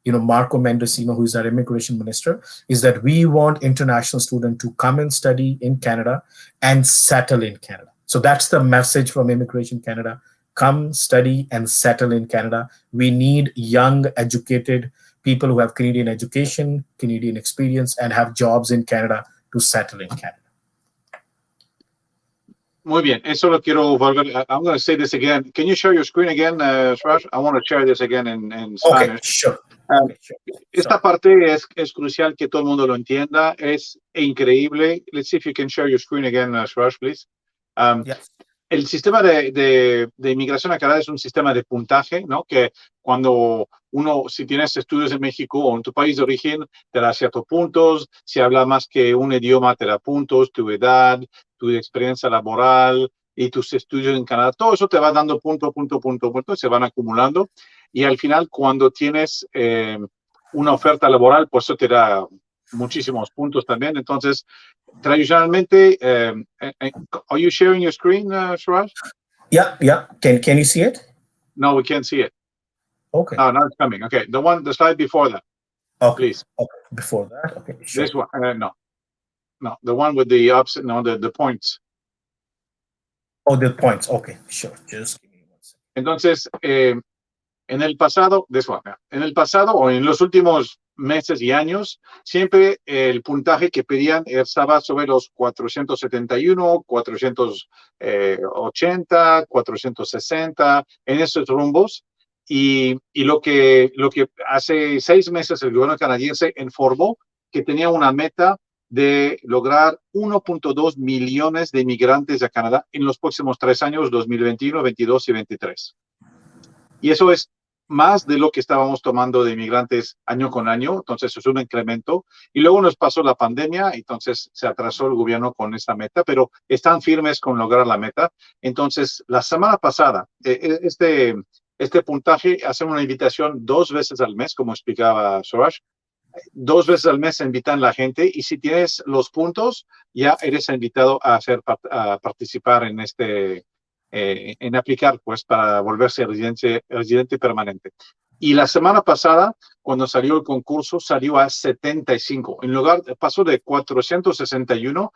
Marco Mendocino, who is our immigration minister, is that we want international students to come and study in Canada and settle in Canada. So that's the message from Immigration Canada. Come, study, and settle in Canada. We need young, educated people who have Canadian education, Canadian experience, and have jobs in Canada to settle in Canada. Muy bien, eso lo quiero volver. I'm going to say this again. Can you share your screen again, Suraj? I want to share this again in Spanish. Okay, sure. Esta parte es crucial que todo el mundo lo entienda. Es increíble. Let's see if you can share your screen again, Suraj, please. Yes. El sistema de inmigración a Canadá es un sistema de puntaje, ¿no? Que cuando si tienes estudios en México o en tu país de origen, te da ciertos puntos. Si habla más que un idioma, te da puntos, tu edad, tu experiencia laboral y tus estudios en Canadá. Todo eso te va dando punto, se van acumulando. Y al final, cuando tienes una oferta laboral, pues eso te da muchísimos puntos también. Entonces, tradicionalmente, are you sharing your screen, Suraj? Yeah. Can you see it? No, we can't see it. Okay. Oh, now it's coming. Okay, the slide before that. Okay. Please. Okay. Before that. Okay. Sure. This one. No, the one with the opposite. No, the points. Oh, the points. Okay, sure. Just give me 1 second. Entonces, en el pasado o en los últimos meses y años, siempre el puntaje que pedían estaba sobre los 471, 480, 460, en esos rumbos. Y lo que hace 6 meses el gobierno canadiense informó que tenía una meta de lograr 1.2 millones de inmigrantes a Canadá en los próximos 3 años, 2021, 22 y 23. Y eso es más de lo que estábamos tomando de inmigrantes año con año, entonces es un incremento. Y luego nos pasó la pandemia, entonces se atrasó el gobierno con esta meta, pero están firmes con lograr la meta. Entonces, la semana pasada, este puntaje hace una invitación 2 veces al mes, como explicaba Suraj. 2 veces al mes invitan a la gente y si tienes los puntos, ya eres invitado a participar en en aplicar, pues, para volverse residente permanente. Y la semana pasada, cuando salió el concurso, salió a 75. En lugar, pasó de 461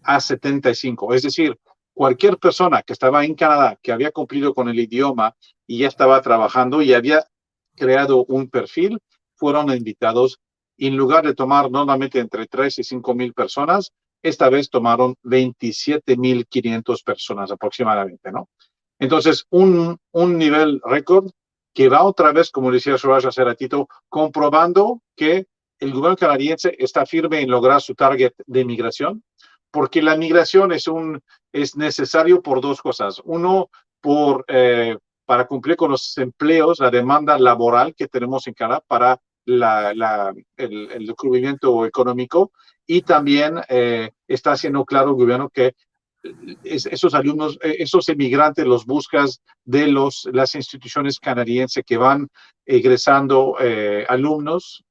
a 75. Es decir, cualquier persona que estaba en Canadá, que había cumplido con el idioma y ya estaba trabajando y había creado un perfil, fueron invitados. Y en lugar de tomar normalmente entre 3 y 5 mil personas, esta vez tomaron 27,500 personas aproximadamente, ¿no? Entonces, un nivel récord que va otra vez, como decía Soraya hace ratito, comprobando que el gobierno canadiense está firme en lograr su target de migración, porque la migración es necesario por dos cosas. Uno, para cumplir con los empleos, la demanda laboral que tenemos en Canadá para el descubrimiento económico, y también está haciendo claro el gobierno que esos alumnos, esos emigrantes los buscas de las instituciones canadienses que van egresando alumnos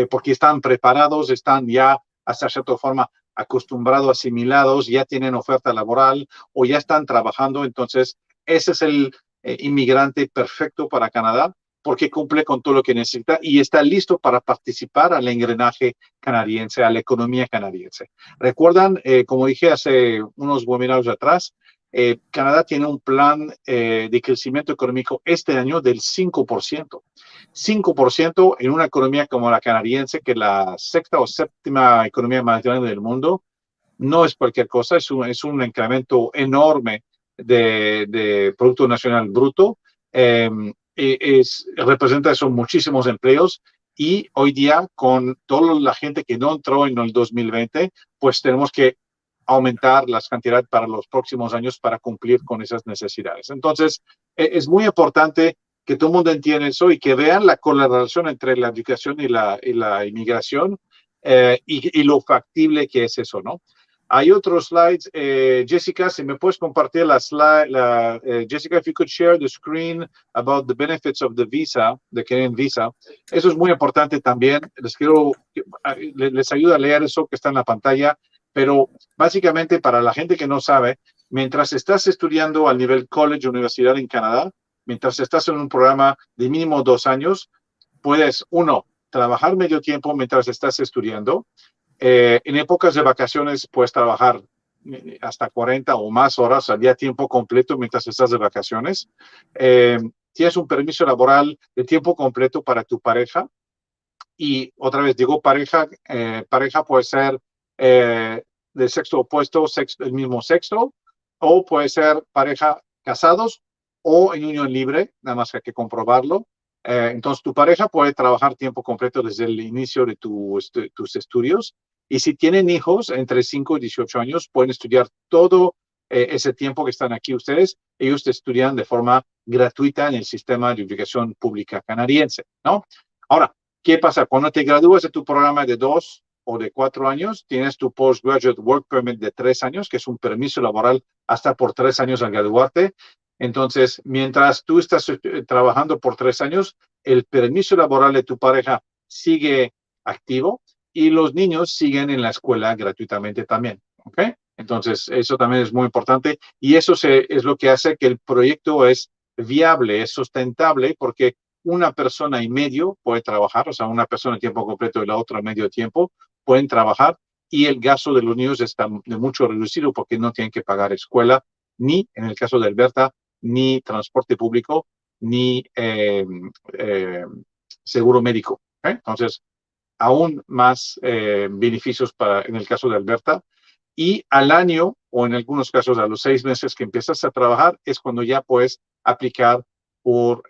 porque están preparados, están ya hasta cierta forma acostumbrados, asimilados, ya tienen oferta laboral o ya están trabajando. Entonces, ese es el inmigrante perfecto para Canadá, porque cumple con todo lo que necesita y está listo para participar al engranaje canadiense, a la economía canadiense. Recuerdan, como dije hace unos webinars atrás, Canadá tiene un plan de crecimiento económico este año del 5%. 5% en una economía como la canadiense, que es la sexta o séptima economía más grande del mundo, no es cualquier cosa, es un incremento enorme de Producto Nacional Bruto. Representa eso muchísimos empleos, y hoy día con toda la gente que no entró en el 2020, pues tenemos que aumentar las cantidades para los próximos años para cumplir con esas necesidades. Entonces, es muy importante que todo el mundo entienda eso y que vean la correlación entre la educación y la inmigración y lo factible que es eso, ¿no? Hay otros slides. Jessica, si me puedes compartir la slide, Jessica, if you could share the screen about the benefits of the visa, the Canadian visa. Eso es muy importante también. Les ayuda a leer eso que está en la pantalla, pero básicamente para la gente que no sabe, mientras estás estudiando al nivel college o universidad en Canadá, mientras estás en un programa de mínimo 2 años, puedes, uno, trabajar medio tiempo mientras estás estudiando. En épocas de vacaciones puedes trabajar hasta 40 o más horas al día, tiempo completo mientras estás de vacaciones. Tienes un permiso laboral de tiempo completo para tu pareja. Y otra vez digo pareja puede ser del sexo opuesto, el mismo sexo, o puede ser pareja casados o en unión libre, nada más que hay que comprobarlo. Entonces, tu pareja puede trabajar tiempo completo desde el inicio de tus estudios. Y si tienen hijos entre 5 y 18 años, pueden estudiar todo ese tiempo que están aquí ustedes. Ellos te estudian de forma gratuita en el sistema de educación pública canadiense, ¿no? Ahora, ¿qué pasa? Cuando te gradúas de tu programa de 2 o de 4 años, tienes tu Postgraduate Work Permit de 3 años, que es un permiso laboral hasta por 3 años al graduarte. Entonces, mientras tú estás trabajando por 3 años, el permiso laboral de tu pareja sigue activo y los niños siguen en la escuela gratuitamente también, ¿ok? Entonces, eso también es muy importante y eso es lo que hace que el proyecto es viable, es sustentable, porque una persona y medio puede trabajar, o sea, una persona a tiempo completo y la otra a medio tiempo pueden trabajar, y el gasto de los niños está de mucho reducido porque no tienen que pagar escuela, ni en el caso de Alberta, ni transporte público, ni seguro médico. ¿Okay? Entonces, aún más beneficios en el caso de Alberta. Y al año, o en algunos casos a los 6 meses que empiezas a trabajar, es cuando ya puedes aplicar por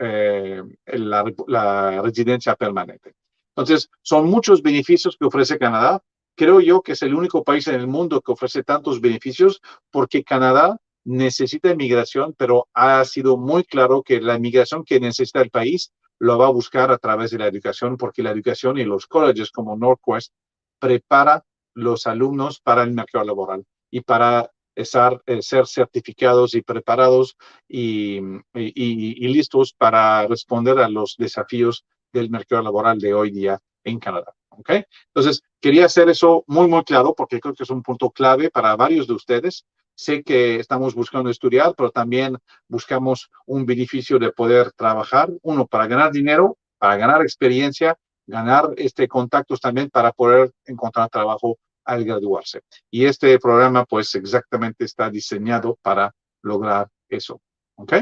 la residencia permanente. Entonces, son muchos beneficios que ofrece Canadá. Creo yo que es el único país en el mundo que ofrece tantos beneficios, porque Canadá necesita inmigración, pero ha sido muy claro que la inmigración que necesita el país lo va a buscar a través de la educación, porque la educación y los colleges como Norquest prepara los alumnos para el mercado laboral y para ser certificados y preparados y listos para responder a los desafíos del mercado laboral de hoy día en Canadá. ¿Okay? Entonces, quería hacer eso muy, muy claro, porque creo que es un punto clave para varios de ustedes. sé que estamos buscando estudiar, pero también buscamos un beneficio de poder trabajar, uno, para ganar dinero, para ganar experiencia, ganar contactos también para poder encontrar trabajo al graduarse. Y este programa, pues, exactamente está diseñado para lograr eso. ¿Ok?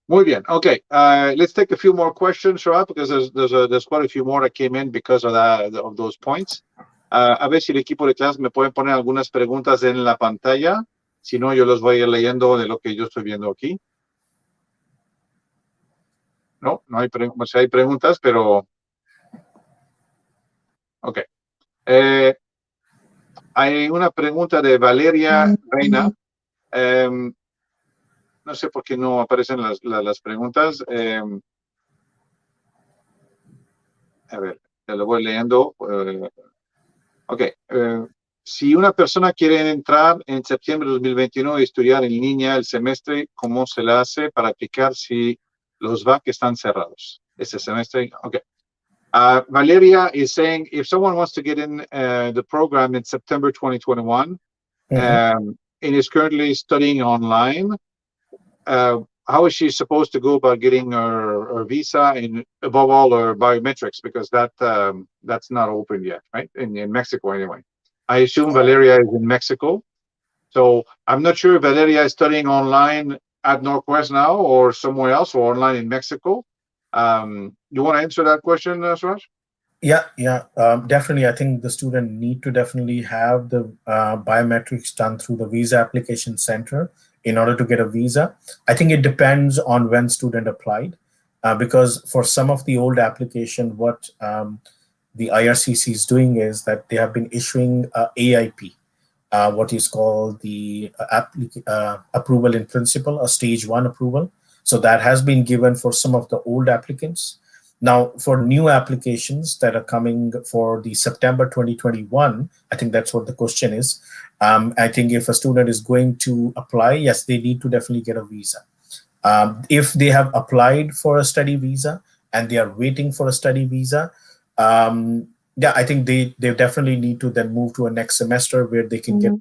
Muy bien. Okay. Let's take a few more questions, right? Because there's quite a few more that came in because of those points. A ver si el equipo de clase me pueden poner algunas preguntas en la pantalla. Si no, yo los voy a ir leyendo de lo que yo estoy viendo aquí. No hay preguntas, hay preguntas, pero... Ok. Hay una pregunta de Valeria Reina. No sé por qué no aparecen las preguntas. A ver, te lo voy leyendo. Ok. Si una persona quiere entrar en septiembre de 2021 y estudiar en línea el semestre, ¿cómo se la hace para aplicar si los VAC están cerrados? Ese semestre, ok. Valeria is saying, if someone wants to get in the program in September 2021 and is currently studying online, how is she supposed to go about getting her visa and above all her biometrics, because that's not open yet, right? In Mexico anyway. I assume Valeria is in Mexico. So I'm not sure if Valeria is studying online at Norquest now or somewhere else or online in Mexico. You want to answer that question, Suraj? Yeah, definitely. I think the student need to definitely have the biometrics done through the visa application center in order to get a visa. I think it depends on when student applied, because for some of the old application, what the IRCC is doing is that they have been issuing AIP, what is called the approval in principle, a stage 1 approval. So that has been given for some of the old applicants. Now, for new applications that are coming for the September 2021, I think that's what the question is. I think if a student is going to apply, yes, they need to definitely get a visa. If they have applied for a study visa and they are waiting for a study visa, I think they definitely need to then move to a next semester where they can get.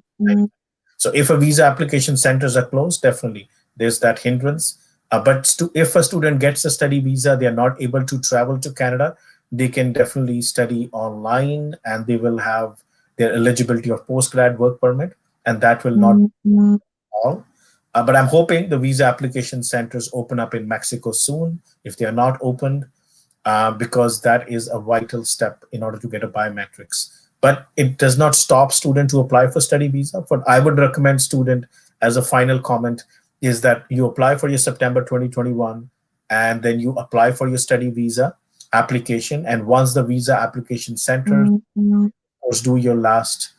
So if a visa application centers are closed, definitely there's that hindrance. But if a student gets a study visa, they are not able to travel to Canada, they can definitely study online and they will have their eligibility of postgrad work permit, and that will not be all. But I'm hoping the visa application centers open up in Mexico soon, if they are not opened, because that is a vital step in order to get a biometrics. But it does not stop student to apply for study visa. But I would recommend student, as a final comment, is that you apply for your September 2021 and then you apply for your study visa application. And once the visa application center, do your last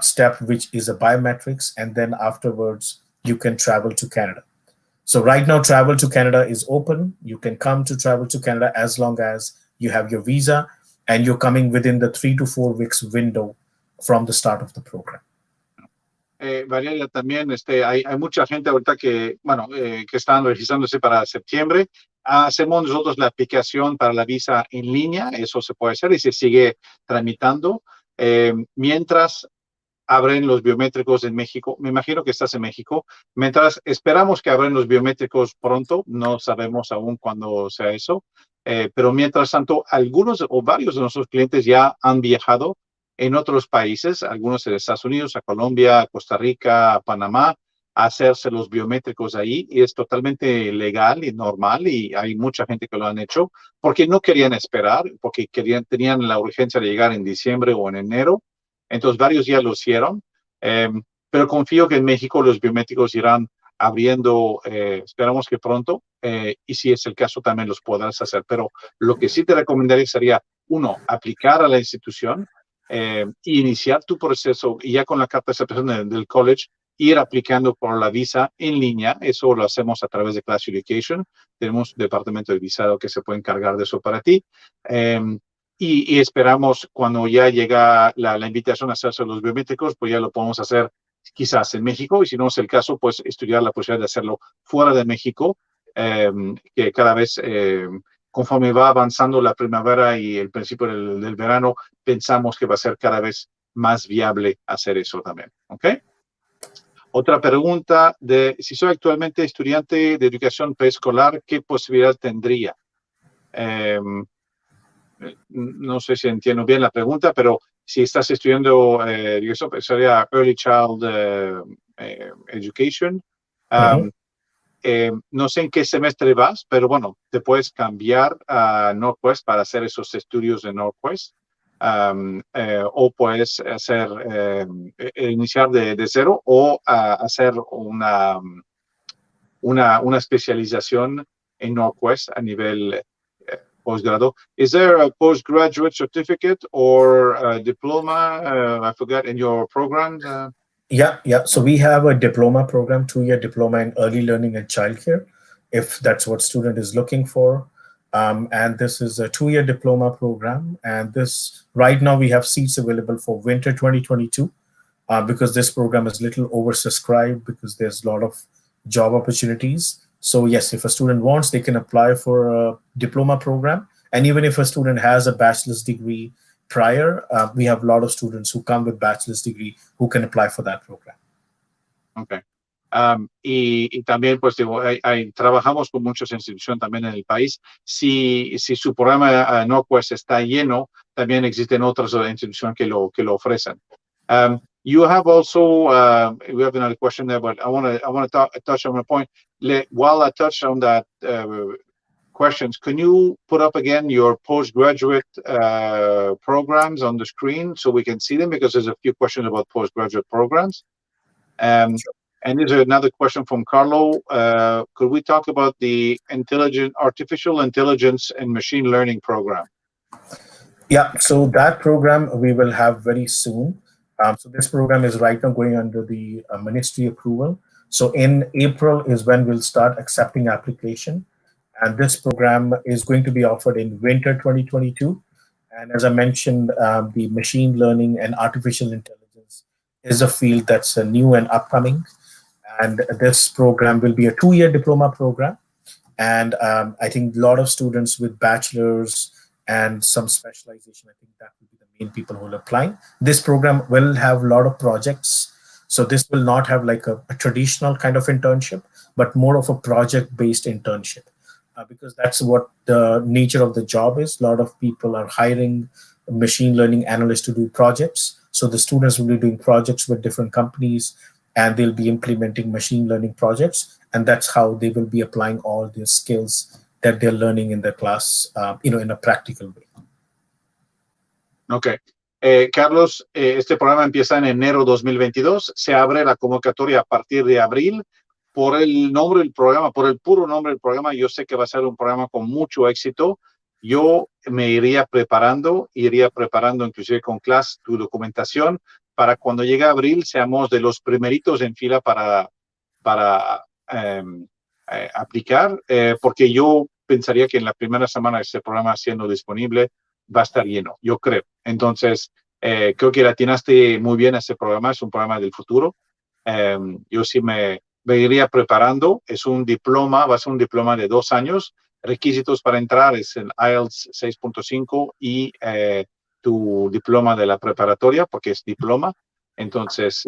step, which is a biometrics, and then afterwards you can travel to Canada. So right now, travel to Canada is open. You can come to travel to Canada as long as you have your visa and you're coming within the 3 to 4 weeks window from the start of the program. Valeria, también hay mucha gente ahorita que están registrándose para septiembre. Hacemos nosotros la aplicación para la visa en línea, eso se puede hacer y se sigue tramitando. Mientras abren los biométricos en México, me imagino que estás en México, mientras esperamos que abren los biométricos pronto, no sabemos aún cuándo sea eso, pero mientras tanto, algunos o varios de nuestros clientes ya han viajado en otros países, algunos en Estados Unidos, a Colombia, a Costa Rica, a Panamá, a hacerse los biométricos ahí, y es totalmente legal y normal, y hay mucha gente que lo han hecho, porque no querían esperar, porque tenían la urgencia de llegar en diciembre o en enero. Entonces, varios ya lo hicieron, pero confío que en México los biométricos irán abriendo, esperamos que pronto, y si es el caso también los podrás hacer. Pero lo que sí te recomendaría sería, uno, aplicar a la institución, iniciar tu proceso y ya con la carta de aceptación del college, ir aplicando por la visa en línea. Eso lo hacemos a través de Class Education. Tenemos un departamento de visado que se puede encargar de eso para ti. Y esperamos cuando ya llega la invitación a hacerse los biométricos, pues ya lo podemos hacer quizás en México, y si no es el caso, pues estudiar la posibilidad de hacerlo fuera de México, que cada vez, conforme va avanzando la primavera y el principio del verano, pensamos que va a ser cada vez más viable hacer eso también. ¿Ok? Otra pregunta de si soy actualmente estudiante de educación preescolar, ¿qué posibilidad tendría? No sé si entiendo bien la pregunta, pero si estás estudiando educación, sería Early Child Education. No sé en qué semestre vas, pero bueno, te puedes cambiar a Norquest para hacer esos estudios de Norquest. O puedes hacer, iniciar de cero o hacer una especialización en Norquest a nivel postgrado. Is there a postgraduate certificate or a diploma, I forgot, in your programs? Yeah. So we have a diploma program, 2-year diploma in early learning and childcare, if that's what student is looking for. And this is a 2-year diploma program. And this, right now we have seats available for winter 2022 because this program is little oversubscribed because there's a lot of job opportunities. So yes, if a student wants, they can apply for a diploma program. And even if a student has a bachelor's degree prior, we have a lot of students who come with bachelor's degree who can apply for that program. Okay. Y también, pues, digo, trabajamos con muchas instituciones también en el país. Si su programa Norquest está lleno, también existen otras instituciones que lo ofrecen. You have also, we have another question there, but I want to touch on a point. While I touch on that questions, can you put up again your postgraduate programs on the screen so we can see them? Because there's a few questions about postgraduate programs. And there's another question from Carlo. Could we talk about the artificial intelligence and machine learning program? Yeah, so that program we will have very soon. So this program is right now going under the ministry approval. So in April is when we'll start accepting application. And this program is going to be offered in winter 2022. And as I mentioned, the machine learning and artificial intelligence is a field that's new and upcoming. And this program will be a 2-year diploma program. And I think a lot of students with bachelor's and some specialization, I think that will be the main people who will apply. This program will have a lot of projects. So this will not have like a traditional kind of internship, but more of a project-based internship. Because that's what the nature of the job is. A lot of people are hiring machine learning analysts to do projects. So the students will be doing projects with different companies and they'll be implementing machine learning projects. And that's how they will be applying all their skills that they're learning in the class, in a practical way. Okay. Carlos, este programa empieza en enero 2022. Se abre la convocatoria a partir de abril. Por el nombre del programa, por el puro nombre del programa, yo sé que va a ser un programa con mucho éxito. Yo me iría preparando inclusive con clase, tu documentación, para cuando llegue abril seamos de los primeritos en fila para aplicar, porque yo pensaría que en la primera semana de este programa siendo disponible va a estar lleno, yo creo. Entonces, creo que le atinaste muy bien a este programa, es un programa del futuro. Yo sí me iría preparando, es un diploma, va a ser un diploma de 2 años. Requisitos para entrar es el IELTS 6.5 y tu diploma de la preparatoria, porque es diploma. Entonces,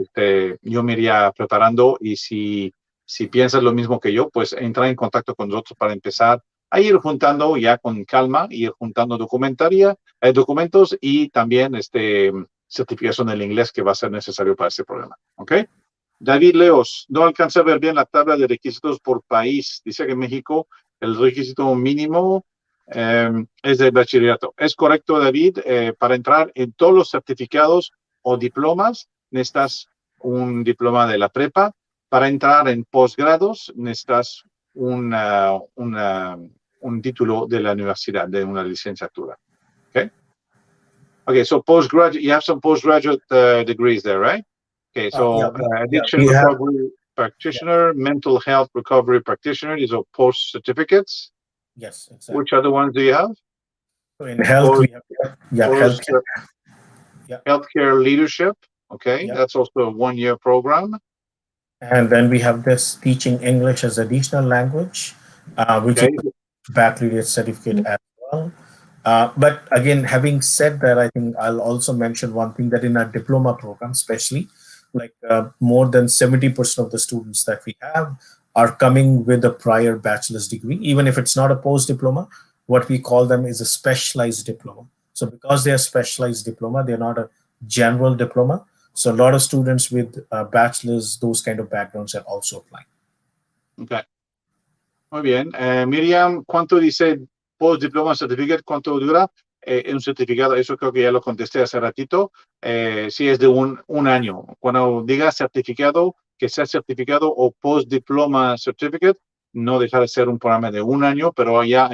yo me iría preparando y si piensas lo mismo que yo, pues entra en contacto con nosotros para empezar a ir juntando ya con calma, ir juntando documentos y también certificación del inglés que va a ser necesario para este programa. ¿Ok? David Leos, no alcancé a ver bien la tabla de requisitos por país. Dice que en México el requisito mínimo es de bachillerato. ¿Es correcto, David? Para entrar en todos los certificados o diplomas, necesitas un diploma de la prepa. Para entrar en posgrados, necesitas un título de la universidad, de una licenciatura. Okay, so postgraduate, you have some postgraduate degrees there, right? Okay, so addiction recovery practitioner, mental health recovery practitioner, these are post certificates. Yes, exactly. Which other ones do you have? So in health, we have healthcare leadership. Okay, that's also a 1-year program. And then we have this teaching English as additional language, which is a baccalaureate certificate as well. But again, having said that, I think I'll also mention one thing that in our diploma program, especially, like more than 70% of the students that we have are coming with a prior bachelor's degree. Even if it's not a post-diploma, what we call them is a specialized diploma. So because they are specialized diploma, they're not a general diploma. So a lot of students with bachelor's, those kind of backgrounds are also applying. Okay. Muy bien. Miriam, ¿cuánto dice post-diploma certificate? ¿Cuánto dura? Un certificado, eso creo que ya lo contesté hace ratito. Sí, es de un año. Cuando diga certificado, que sea certificado o post-diploma certificate, no deja de ser un programa de un año, pero ya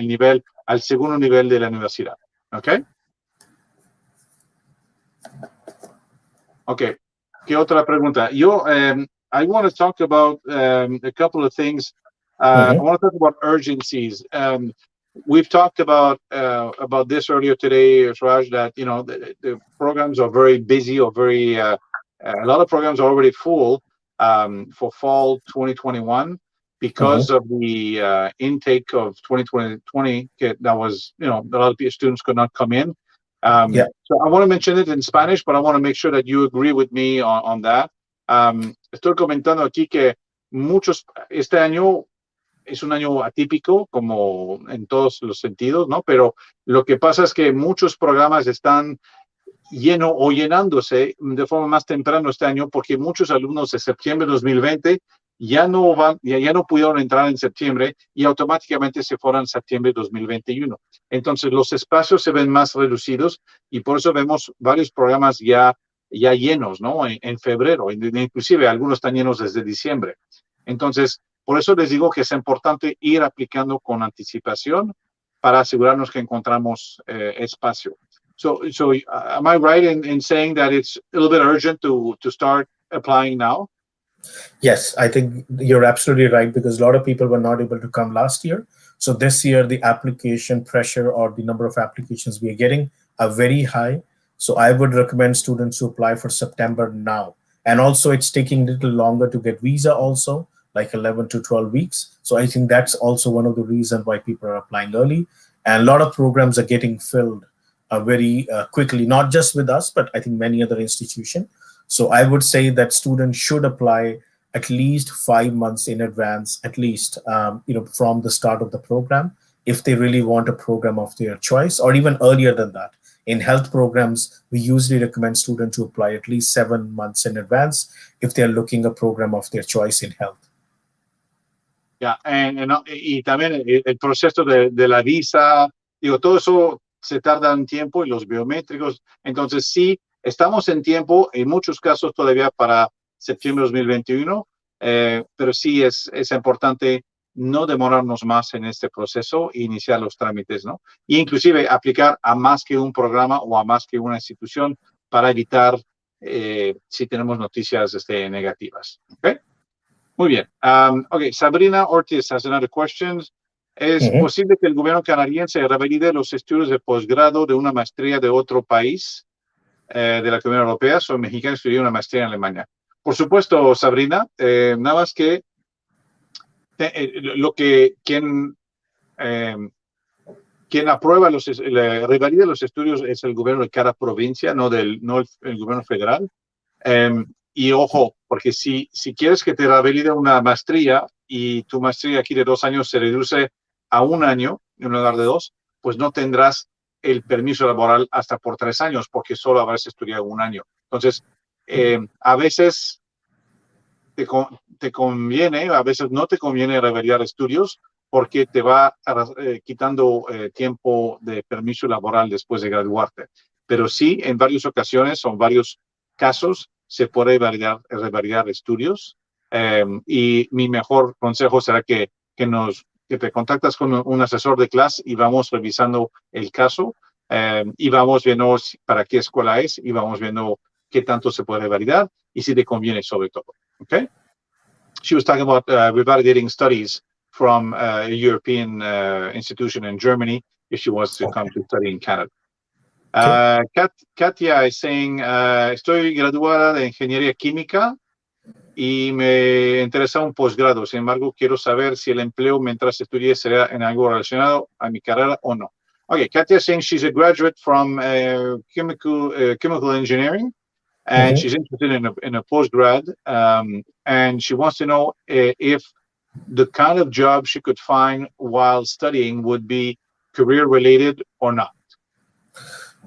al segundo nivel de la universidad. ¿Ok? Ok. ¿Qué otra pregunta? I want to talk about a couple of things. I want to talk about urgencies. We've talked about this earlier today, Raj, that the programs are very busy or very a lot of programs are already full for fall 2021 because of the intake of 2020 that was a lot of students could not come in. So I want to mention it in Spanish, but I want to make sure that you agree with me on that. Estoy comentando aquí que este año es un año atípico, como en todos los sentidos, ¿no? Pero lo que pasa es que muchos programas están llenándose de forma más temprana este año porque muchos alumnos de septiembre de 2020 ya no pudieron entrar en septiembre y automáticamente se fueron en septiembre de 2021. Entonces los espacios se ven más reducidos y por eso vemos varios programas ya llenos, ¿no? En febrero, inclusive algunos están llenos desde diciembre. Entonces, por eso les digo que es importante ir aplicando con anticipación para asegurarnos que encontramos espacio. So am I right in saying that it's a little bit urgent to start applying now? Yes, I think you're absolutely right, because a lot of people were not able to come last year. So this year, the application pressure or the number of applications we are getting are very high. So I would recommend students to apply for September now. And also it's taking a little longer to get visa also, like 11 to 12 weeks. So I think that's also one of the reasons why people are applying early. And a lot of programs are getting filled very quickly, not just with us, but I think many other institutions. So I would say that students should apply at least 5 months in advance, at least, from the start of the program, if they really want a program of their choice, or even earlier than that. In health programs, we usually recommend students to apply at least 7 months in advance if they're looking a program of their choice in health. Y también el proceso de la visa, todo eso se tarda un tiempo, y los biométricos. Entonces, sí, estamos en tiempo, en muchos casos todavía para septiembre de 2021, pero sí es importante no demorarnos más en este proceso e iniciar los trámites, ¿no? Y inclusive aplicar a más que un programa o a más que una institución para evitar si tenemos noticias negativas. ¿Okay? Muy bien. Okay, Sabrina Ortiz has another question. ¿Es posible que el gobierno canadiense revalide los estudios de posgrado de una maestría de otro país de la Comunidad Europea? Soy mexicano y estudié una maestría en Alemania. Por supuesto, Sabrina, nada más que quien aprueba revalida los estudios es el gobierno de cada provincia, no el gobierno federal. Y ojo, porque si quieres que te revalide una maestría y tu maestría aquí de 2 años se reduce a 1 año en lugar de 2, pues no tendrás el permiso laboral hasta por 3 años, porque solo habrás estudiado 1 año. Entonces, a veces te conviene, a veces no te conviene revalidar estudios, porque te va quitando tiempo de permiso laboral después de graduarte. Pero sí, en varias ocasiones o en varios casos se puede revalidar estudios. Y mi mejor consejo será que te contactas con un asesor de clase y vamos revisando el caso y vamos viendo para qué escuela es y vamos viendo qué tanto se puede validar y si te conviene sobre todo. Okay? She was talking about revalidating studies from a European institution in Germany if she wants to come to study in Canada. Katia is saying, estoy graduada de Ingeniería Química y me interesa un posgrado. Sin embargo, quiero saber si el empleo mientras estudie será en algo relacionado a mi carrera o no. Okay, Katia is saying she's a graduate from chemical engineering, and she's interested in a postgrad, and she wants to know if the kind of job she could find while studying would be career related or not.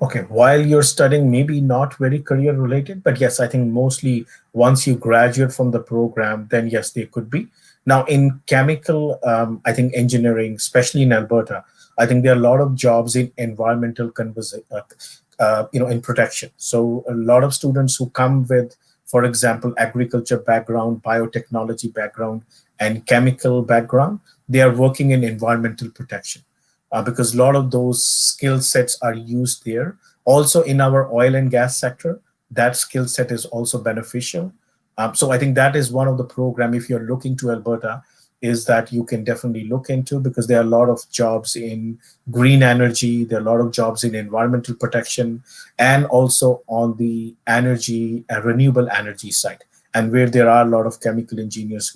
Okay, while you're studying, maybe not very career related, but yes, I think mostly once you graduate from the program, then yes, they could be. Now in chemical, I think engineering, especially in Alberta, I think there are a lot of jobs in environmental in protection. So a lot of students who come with, for example, agriculture background, biotechnology background, and chemical background, they are working in environmental protection. Because a lot of those skill sets are used there. Also in our oil and gas sector, that skill set is also beneficial. So I think that is one of the program, if you're looking to Alberta, is that you can definitely look into, because there are a lot of jobs in green energy, there are a lot of jobs in environmental protection, and also on the energy, renewable energy side. And where there are a lot of chemical engineers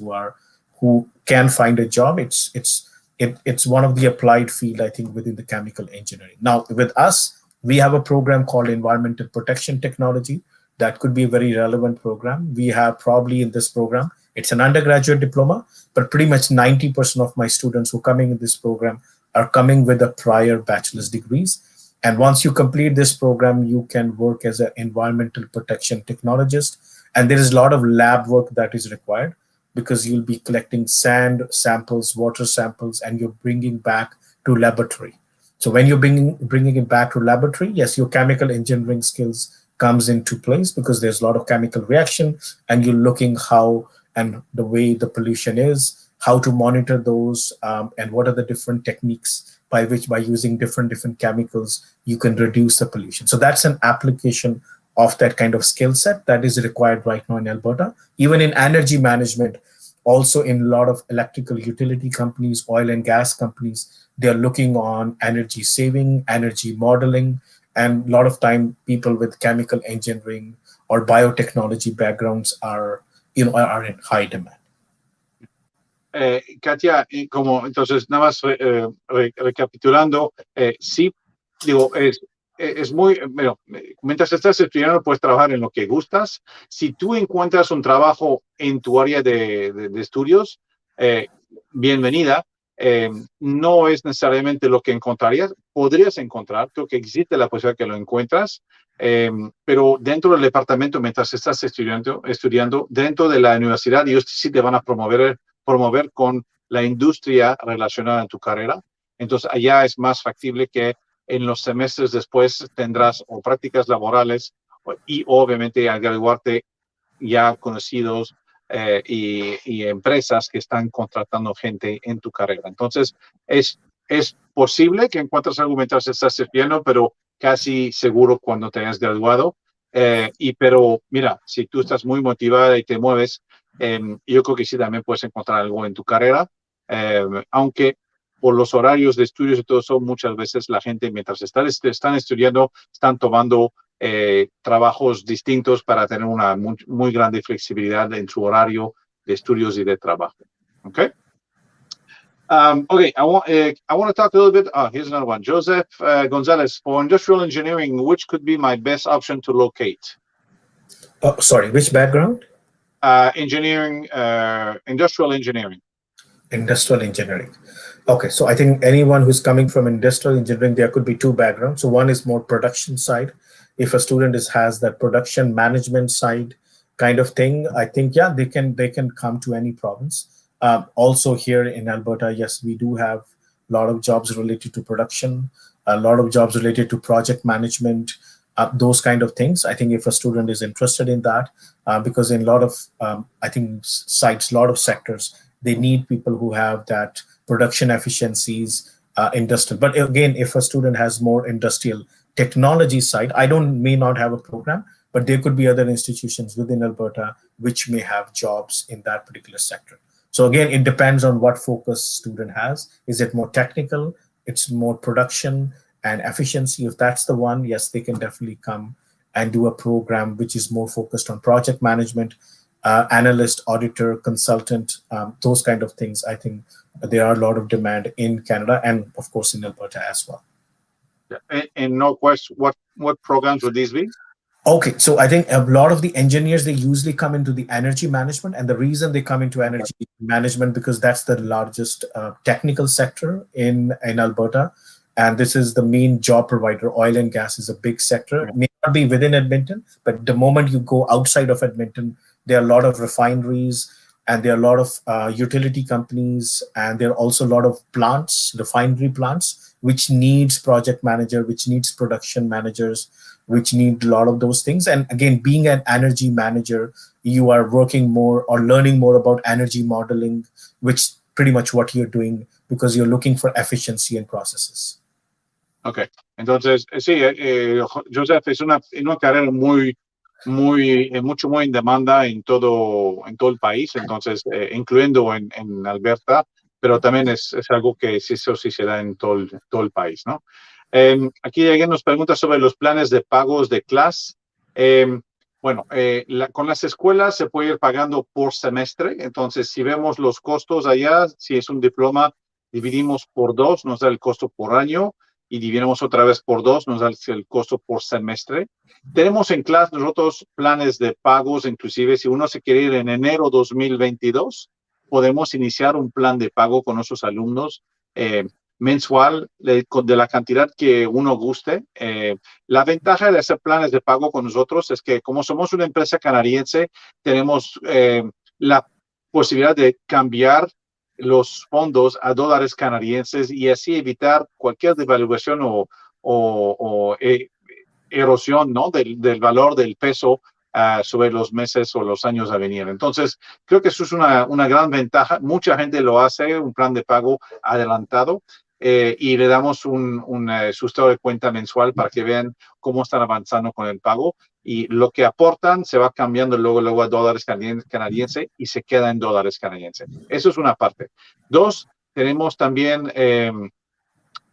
who can find a job, it's one of the applied field, I think, within the chemical engineering. Now, with us, we have a program called Environmental Protection Technology. That could be a very relevant program. We have probably in this program, it's an undergraduate diploma, but pretty much 90% of my students who are coming in this program are coming with a prior bachelor's degrees. And once you complete this program, you can work as an environmental protection technologist. And there is a lot of lab work that is required, because you'll be collecting sand samples, water samples, and you're bringing back to laboratory. So when you're bringing it back to laboratory, yes, your chemical engineering skills comes into place, because there's a lot of chemical reaction, and you're looking how and the way the pollution is, how to monitor those, and what are the different techniques by using different chemicals, you can reduce the pollution. So that's an application of that kind of skill set that is required right now in Alberta. Even in energy management, also in a lot of electrical utility companies, oil and gas companies, they're looking on energy saving, energy modeling, and a lot of time people with chemical engineering or biotechnology backgrounds are in high demand. Katia, como entonces nada más recapitulando, sí, digo, es muy, bueno, mientras estás estudiando puedes trabajar en lo que gustas. Si tú encuentras un trabajo en tu área de estudios, bienvenida. No es necesariamente lo que encontrarías, podrías encontrar, creo que existe la posibilidad que lo encuentras, pero dentro del departamento, mientras estás estudiando dentro de la universidad, ellos sí te van a promover con la industria relacionada en tu carrera. Entonces allá es más factible que en los semestres después tendrás o prácticas laborales y obviamente al graduarte ya conocidos y empresas que están contratando gente en tu carrera. Entonces es posible que encuentres algo mientras estás estudiando, pero casi seguro cuando te hayas graduado. Pero mira, si tú estás muy motivada y te mueves, yo creo que sí también puedes encontrar algo en tu carrera, aunque por los horarios de estudios y todo eso, muchas veces la gente mientras están estudiando, están tomando trabajos distintos para tener una muy grande flexibilidad en su horario de estudios y de trabajo. Okay? Okay, I want to talk a little bit. Here's another one. Joseph Gonzalez, for industrial engineering, which could be my best option to locate? Oh, sorry, which background? Engineering, industrial engineering. Industrial engineering. Okay, so I think anyone who's coming from industrial engineering, there could be two backgrounds. So one is more production side. If a student has that production management side kind of thing, I think, yeah, they can come to any province. Also here in Alberta, yes, we do have a lot of jobs related to production, a lot of jobs related to project management, those kind of things. I think if a student is interested in that, because in a lot of, I think, sites, a lot of sectors, they need people who have that production efficiencies, industrial. But again, if a student has more industrial technology side, may not have a program, but there could be other institutions within Alberta which may have jobs in that particular sector. So again, it depends on what focus student has. Is it more technical? It's more production and efficiency. If that's the one, yes, they can definitely come and do a program which is more focused on project management, analyst, auditor, consultant, those kind of things. I think there are a lot of demand in Canada and of course in Alberta as well. In Norquest, what programs would these be? Okay, so I think a lot of the engineers, they usually come into the energy management, and the reason they come into energy management because that's the largest technical sector in Alberta, and this is the main job provider. Oil and gas is a big sector. It may not be within Edmonton, but the moment you go outside of Edmonton, there are a lot of refineries, and there are a lot of utility companies, and there are also a lot of plants, refinery plants, which needs project manager, which needs production managers, which need a lot of those things. And again, being an energy manager, you are working more or learning more about energy modeling, which pretty much what you're doing because you're looking for efficiency in processes. Ok, entonces, sí, Joseph, es una carrera muy en demanda en todo el país, entonces, incluyendo en Alberta, pero también es algo que sí se da en todo el país, ¿no? Aquí alguien nos pregunta sobre los planes de pagos de clase. Bueno, con las escuelas se puede ir pagando por semestre, entonces si vemos los costos allá, si es un diploma, dividimos por 2, nos da el costo por año, y dividimos otra vez por 2, nos da el costo por semestre. Tenemos en clase nosotros planes de pagos, inclusive si uno se quiere ir en enero 2022, podemos iniciar un plan de pago con nuestros alumnos mensual de la cantidad que uno guste. La ventaja de hacer planes de pago con nosotros es que como somos una empresa canadiense, tenemos la posibilidad de cambiar los fondos a dólares canadienses y así evitar cualquier devaluación o erosión, ¿no? del valor del peso sobre los meses o los años a venir. Entonces, creo que eso es una gran ventaja. Mucha gente lo hace, un plan de pago adelantado, y le damos un su estado de cuenta mensual para que vean cómo están avanzando con el pago. Y lo que aportan se va cambiando luego a dólares canadienses y se queda en dólares canadienses. Eso es una parte. 2, tenemos también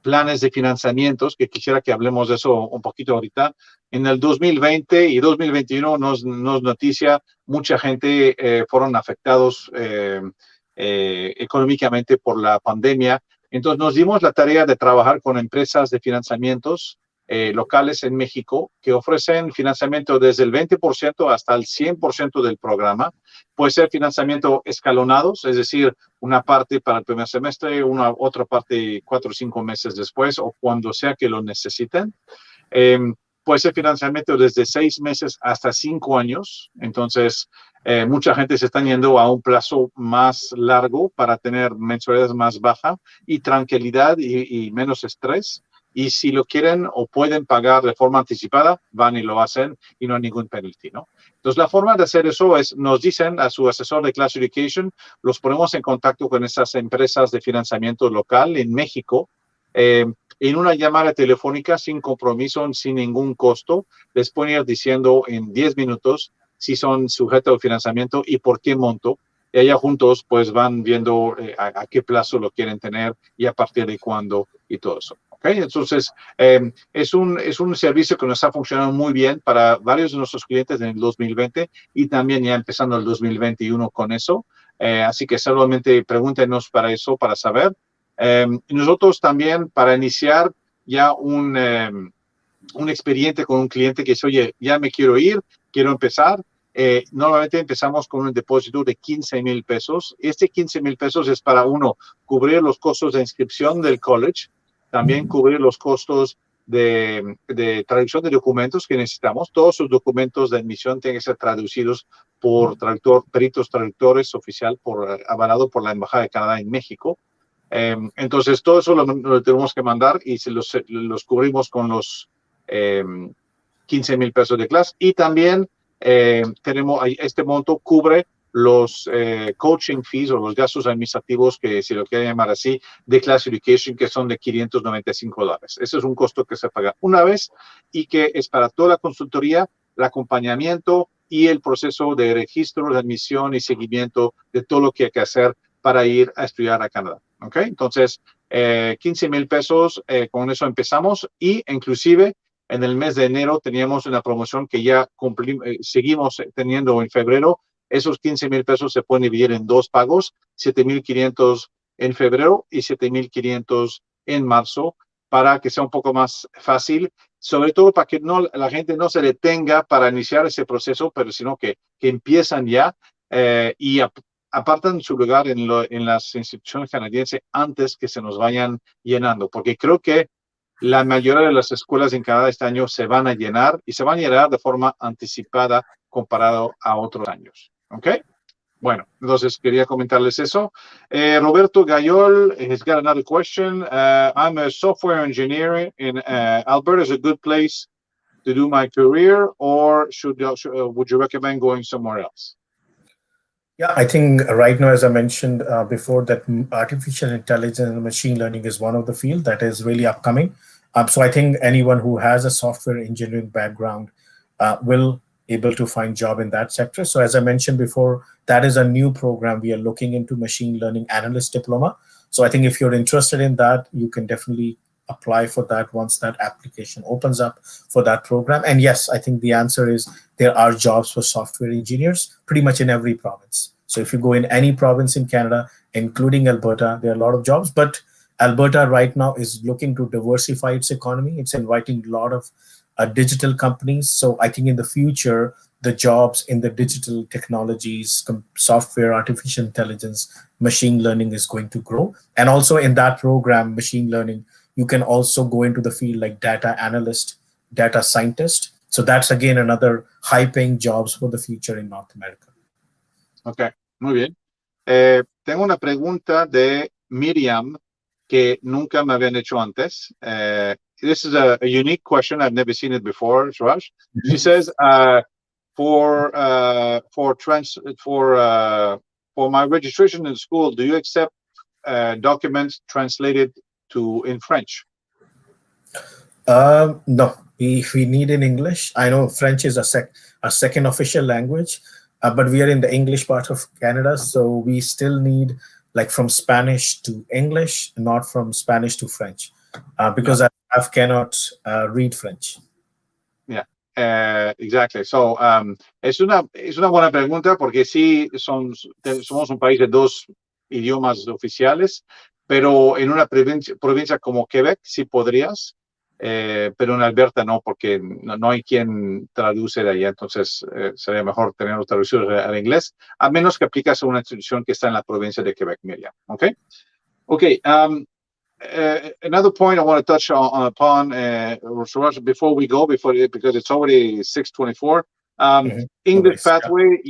planes de financiamientos, que quisiera que hablemos de eso un poquito ahorita. En el 2020 y 2021 nos noticia, mucha gente fueron afectados económicamente por la pandemia. Entonces nos dimos la tarea de trabajar con empresas de financiamientos locales en México que ofrecen financiamiento desde el 20% hasta el 100% del programa. Puede ser financiamiento escalonados, es decir, una parte para el primer semestre, otra parte 4 o 5 meses después o cuando sea que lo necesiten. Puede ser financiamiento desde 6 meses hasta 5 años. Entonces, mucha gente se está yendo a un plazo más largo para tener mensualidades más bajas y tranquilidad y menos estrés. Y si lo quieren o pueden pagar de forma anticipada, van y lo hacen y no hay ningún penalty, ¿no? Entonces, la forma de hacer eso es, nos dicen a su asesor de Class Education, los ponemos en contacto con esas empresas de financiamiento local en México, en una llamada telefónica sin compromiso, sin ningún costo, les pueden ir diciendo en 10 minutos si son sujetos al financiamiento y por qué monto. Y allá juntos, pues, van viendo a qué plazo lo quieren tener y a partir de cuándo y todo eso. ¿Okay? Entonces, es un servicio que nos está funcionando muy bien para varios de nuestros clientes en el 2020 y también ya empezando el 2021 con eso. Así que solamente pregúntenos para eso, para saber. Nosotros también, para iniciar ya un expediente con un cliente que dice, oye, ya me quiero ir, quiero empezar. Normalmente empezamos con un depósito de 15,000 pesos. Este 15,000 pesos es para uno, cubrir los costos de inscripción del college, también cubrir los costos de traducción de documentos que necesitamos. Todos sus documentos de admisión tienen que ser traducidos por peritos traductores oficial, avalado por la Embajada de Canadá en México. Entonces, todo eso lo tenemos que mandar y los cubrimos con los 15,000 pesos de clase. Y también tenemos, este monto cubre los coaching fees o los gastos administrativos, que si lo quieren llamar así, de Class Education, que son de $595. Ese es un costo que se paga una vez y que es para toda la consultoría, el acompañamiento y el proceso de registro, de admisión y seguimiento de todo lo que hay que hacer para ir a estudiar a Canadá. ¿Ok? Entonces, 15,000 pesos, con eso empezamos y inclusive en el mes de enero teníamos una promoción que ya seguimos teniendo en febrero. Esos 15,000 pesos se pueden dividir en 2 pagos, 7,500 en febrero y 7,500 en marzo, para que sea un poco más fácil. sobre todo para que la gente no se detenga para iniciar ese proceso, pero sino que empiezan ya y apartan su lugar en las instituciones canadienses antes que se nos vayan llenando, porque creo que la mayoría de las escuelas en Canadá este año se van a llenar y se van a llenar de forma anticipada comparado a otros años. ¿Ok? Bueno, entonces quería comentarles eso. Roberto Gayol has got another question. I'm a software engineer in Alberta. Is a good place to do my career, or would you recommend going somewhere else? Yeah, I think right now, as I mentioned before, that artificial intelligence and machine learning is one of the fields that is really upcoming. So I think anyone who has a software engineering background will able to find job in that sector. So as I mentioned before, that is a new program. We are looking into machine learning analyst diploma. So I think if you're interested in that, you can definitely apply for that once that application opens up for that program. And yes, I think the answer is there are jobs for software engineers pretty much in every province. So if you go in any province in Canada, including Alberta, there are a lot of jobs, but Alberta right now is looking to diversify its economy. It's inviting a lot of digital companies. So I think in the future, the jobs in the digital technologies, software, artificial intelligence, machine learning is going to grow. And also in that program, machine learning, you can also go into the field like data analyst, data scientist. So that's again another high-paying jobs for the future in North America. Ok, muy bien. Tengo una pregunta de Miriam que nunca me habían hecho antes. This is a unique question. I've never seen it before, Suraj. She says, for my registration in school, do you accept documents translated in French? No, we need in English. I know French is a second official language, but we are in the English part of Canada, so we still need like from Spanish to English, not from Spanish to French, because I cannot read French. Yeah, exactly. So, es una buena pregunta porque sí somos un país de dos idiomas oficiales, pero en una provincia como Quebec sí podrías, pero en Alberta no, porque no hay quien traduce de allá, entonces sería mejor tener los traductores al inglés, a menos que aplicas a una institución que está en la provincia de Quebec, Miriam. Okay? Okay. Another point I want to touch upon, before we go, because it's already 6:24. English pathway.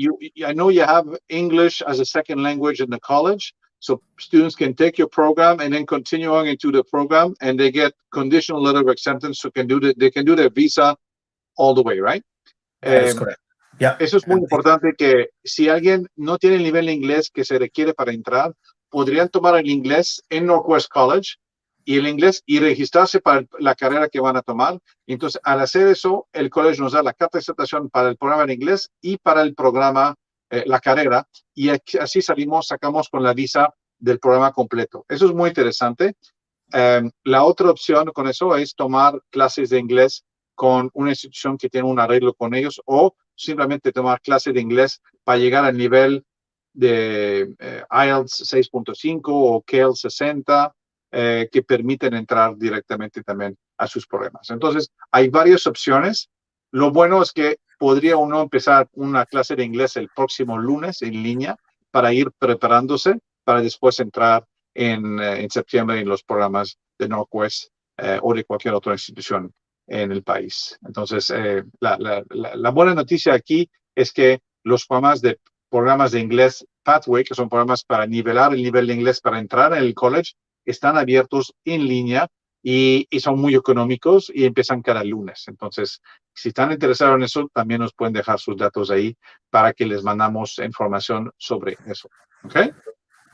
I know you have English as a second language in the college, so students can take your program and then continue on into the program, and they get conditional letter of acceptance, so they can do their visa all the way, right? That is correct. Yeah. Eso es muy importante, que si alguien no tiene el nivel de inglés que se requiere para entrar, podrían tomar el inglés en Norquest College y registrarse para la carrera que van a tomar. Entonces, al hacer eso, el college nos da la carta de aceptación para el programa de inglés y para el programa, la carrera, y así sacamos con la visa del programa completo. Eso es muy interesante. La otra opción con eso es tomar clases de inglés con una institución que tiene un arreglo con ellos, o simplemente tomar clases de inglés para llegar al nivel de IELTS 6.5 o CAL 60, que permiten entrar directamente también a sus programas. Entonces, hay varias opciones. Lo bueno es que podría uno empezar una clase de inglés el próximo lunes en línea para ir preparándose para después entrar en septiembre en los programas de Norquest o de cualquier otra institución en el país. Entonces, la buena noticia aquí es que los programas de inglés Pathway, que son programas para nivelar el nivel de inglés para entrar en el college, están abiertos en línea y son muy económicos y empiezan cada lunes. Entonces, si están interesados en eso, también nos pueden dejar sus datos ahí para que les mandamos información sobre eso. Okay?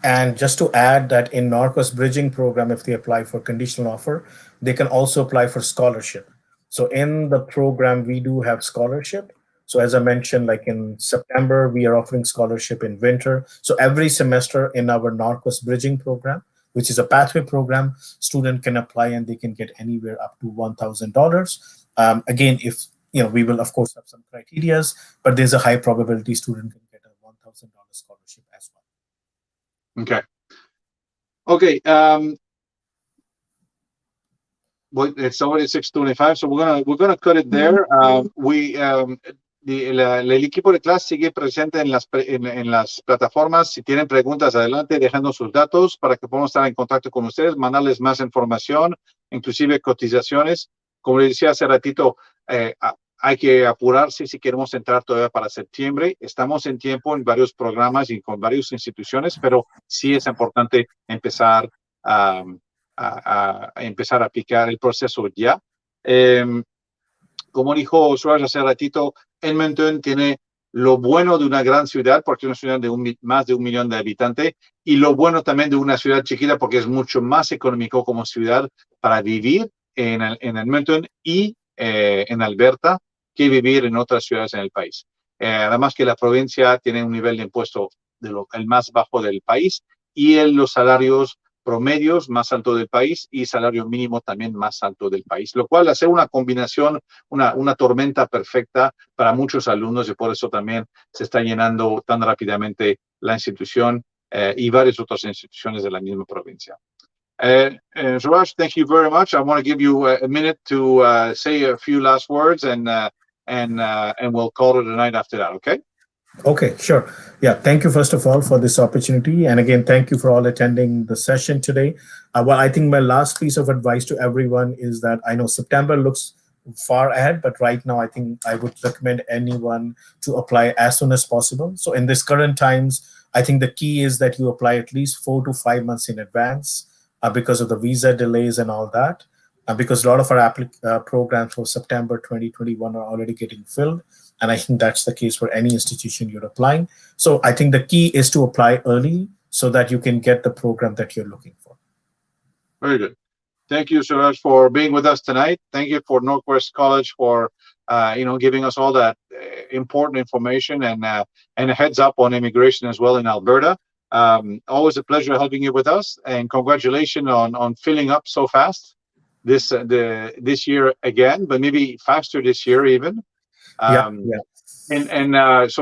And just to add that in Norquest Bridging Program, if they apply for conditional offer, they can also apply for scholarship. So in the program, we do have scholarship. So as I mentioned, like in September, we are offering scholarship in winter. So every semester in our Norquest Bridging Program, which is a pathway program, student can apply and they can get anywhere up to $1,000. Again, if we will of course have some criterias, but there's a high probability student can get a $1,000 scholarship as well. Okay. It's already 6:25, so we're gonna cut it there. El equipo de clase sigue presente en las plataformas. Si tienen preguntas, adelante, dejando sus datos para que podamos estar en contacto con ustedes, mandarles más información, inclusive cotizaciones. Como les decía hace ratito, hay que apurarse si queremos entrar todavía para septiembre. Estamos en tiempo en varios programas y con varias instituciones, pero sí es importante empezar a aplicar el proceso ya. Como dijo Suraj hace ratito, Edmonton tiene lo bueno de una gran ciudad, porque es una ciudad de más de 1 millón de habitantes, y lo bueno también de una ciudad chiquita, porque es mucho más económico como ciudad para vivir en Edmonton y en Alberta que vivir en otras ciudades en el país. Además que la provincia tiene un nivel de impuesto el más bajo del país y los salarios promedios más alto del país y salario mínimo también más alto del país, lo cual hace una combinación, una tormenta perfecta para muchos alumnos y por eso también se está llenando tan rápidamente la institución y varias otras instituciones de la misma provincia. Suraj, thank you very much. I want to give you a minute to say a few last words and we'll call it a night after that, okay? Okay, sure. Yeah, thank you first of all for this opportunity. And again, thank you for all attending the session today. Well, I think my last piece of advice to everyone is that I know September looks far ahead, but right now I think I would recommend anyone to apply as soon as possible. So in this current times, I think the key is that you apply at least 4 to 5 months in advance because of the visa delays and all that. Because a lot of our programs for September 2021 are already getting filled. And I think that's the case for any institution you're applying. So I think the key is to apply early so that you can get the program that you're looking for. Very good. Thank you, Suraj, for being with us tonight. Thank you for Norquest College for giving us all that important information and a heads up on immigration as well in Alberta. Always a pleasure having you with us, and congratulations on filling up so fast this year again, but maybe faster this year even. So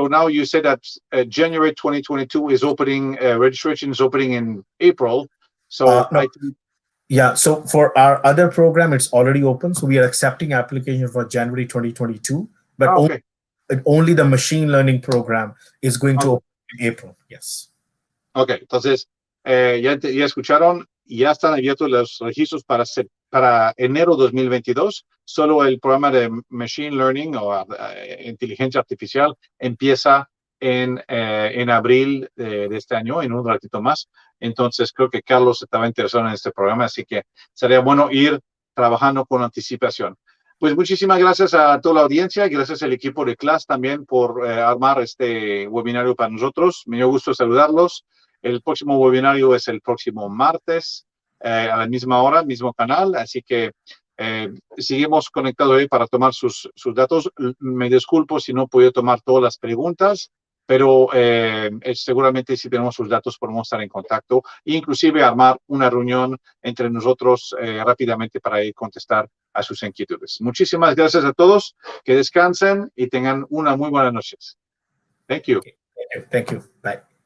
now you said that January 2022 is opening, registration is opening in April. So no. So for our other program, it's already open. So we are accepting application for January 2022, but only the machine learning program is going to open in April. Yes. Okay, entonces ya escucharon, ya están abiertos los registros para enero 2022. Solo el programa de Machine Learning o inteligencia artificial empieza en abril de este año, en un ratito más. Entonces creo que Carlos estaba interesado en este programa, así que sería bueno ir trabajando con anticipación. Pues muchísimas gracias a toda la audiencia, gracias al equipo de clase también por armar este webinario para nosotros. Me dio gusto saludarlos. El próximo webinario es el próximo martes a la misma hora, mismo canal, así que seguimos conectados ahí para tomar sus datos. Me disculpo si no puedo tomar todas las preguntas, pero seguramente si tenemos sus datos podemos estar en contacto e inclusive armar una reunión entre nosotros rápidamente para ir contestar a sus inquietudes. Muchísimas gracias a todos, que descansen y tengan una muy buena noche. Thank you. Thank you. Bye.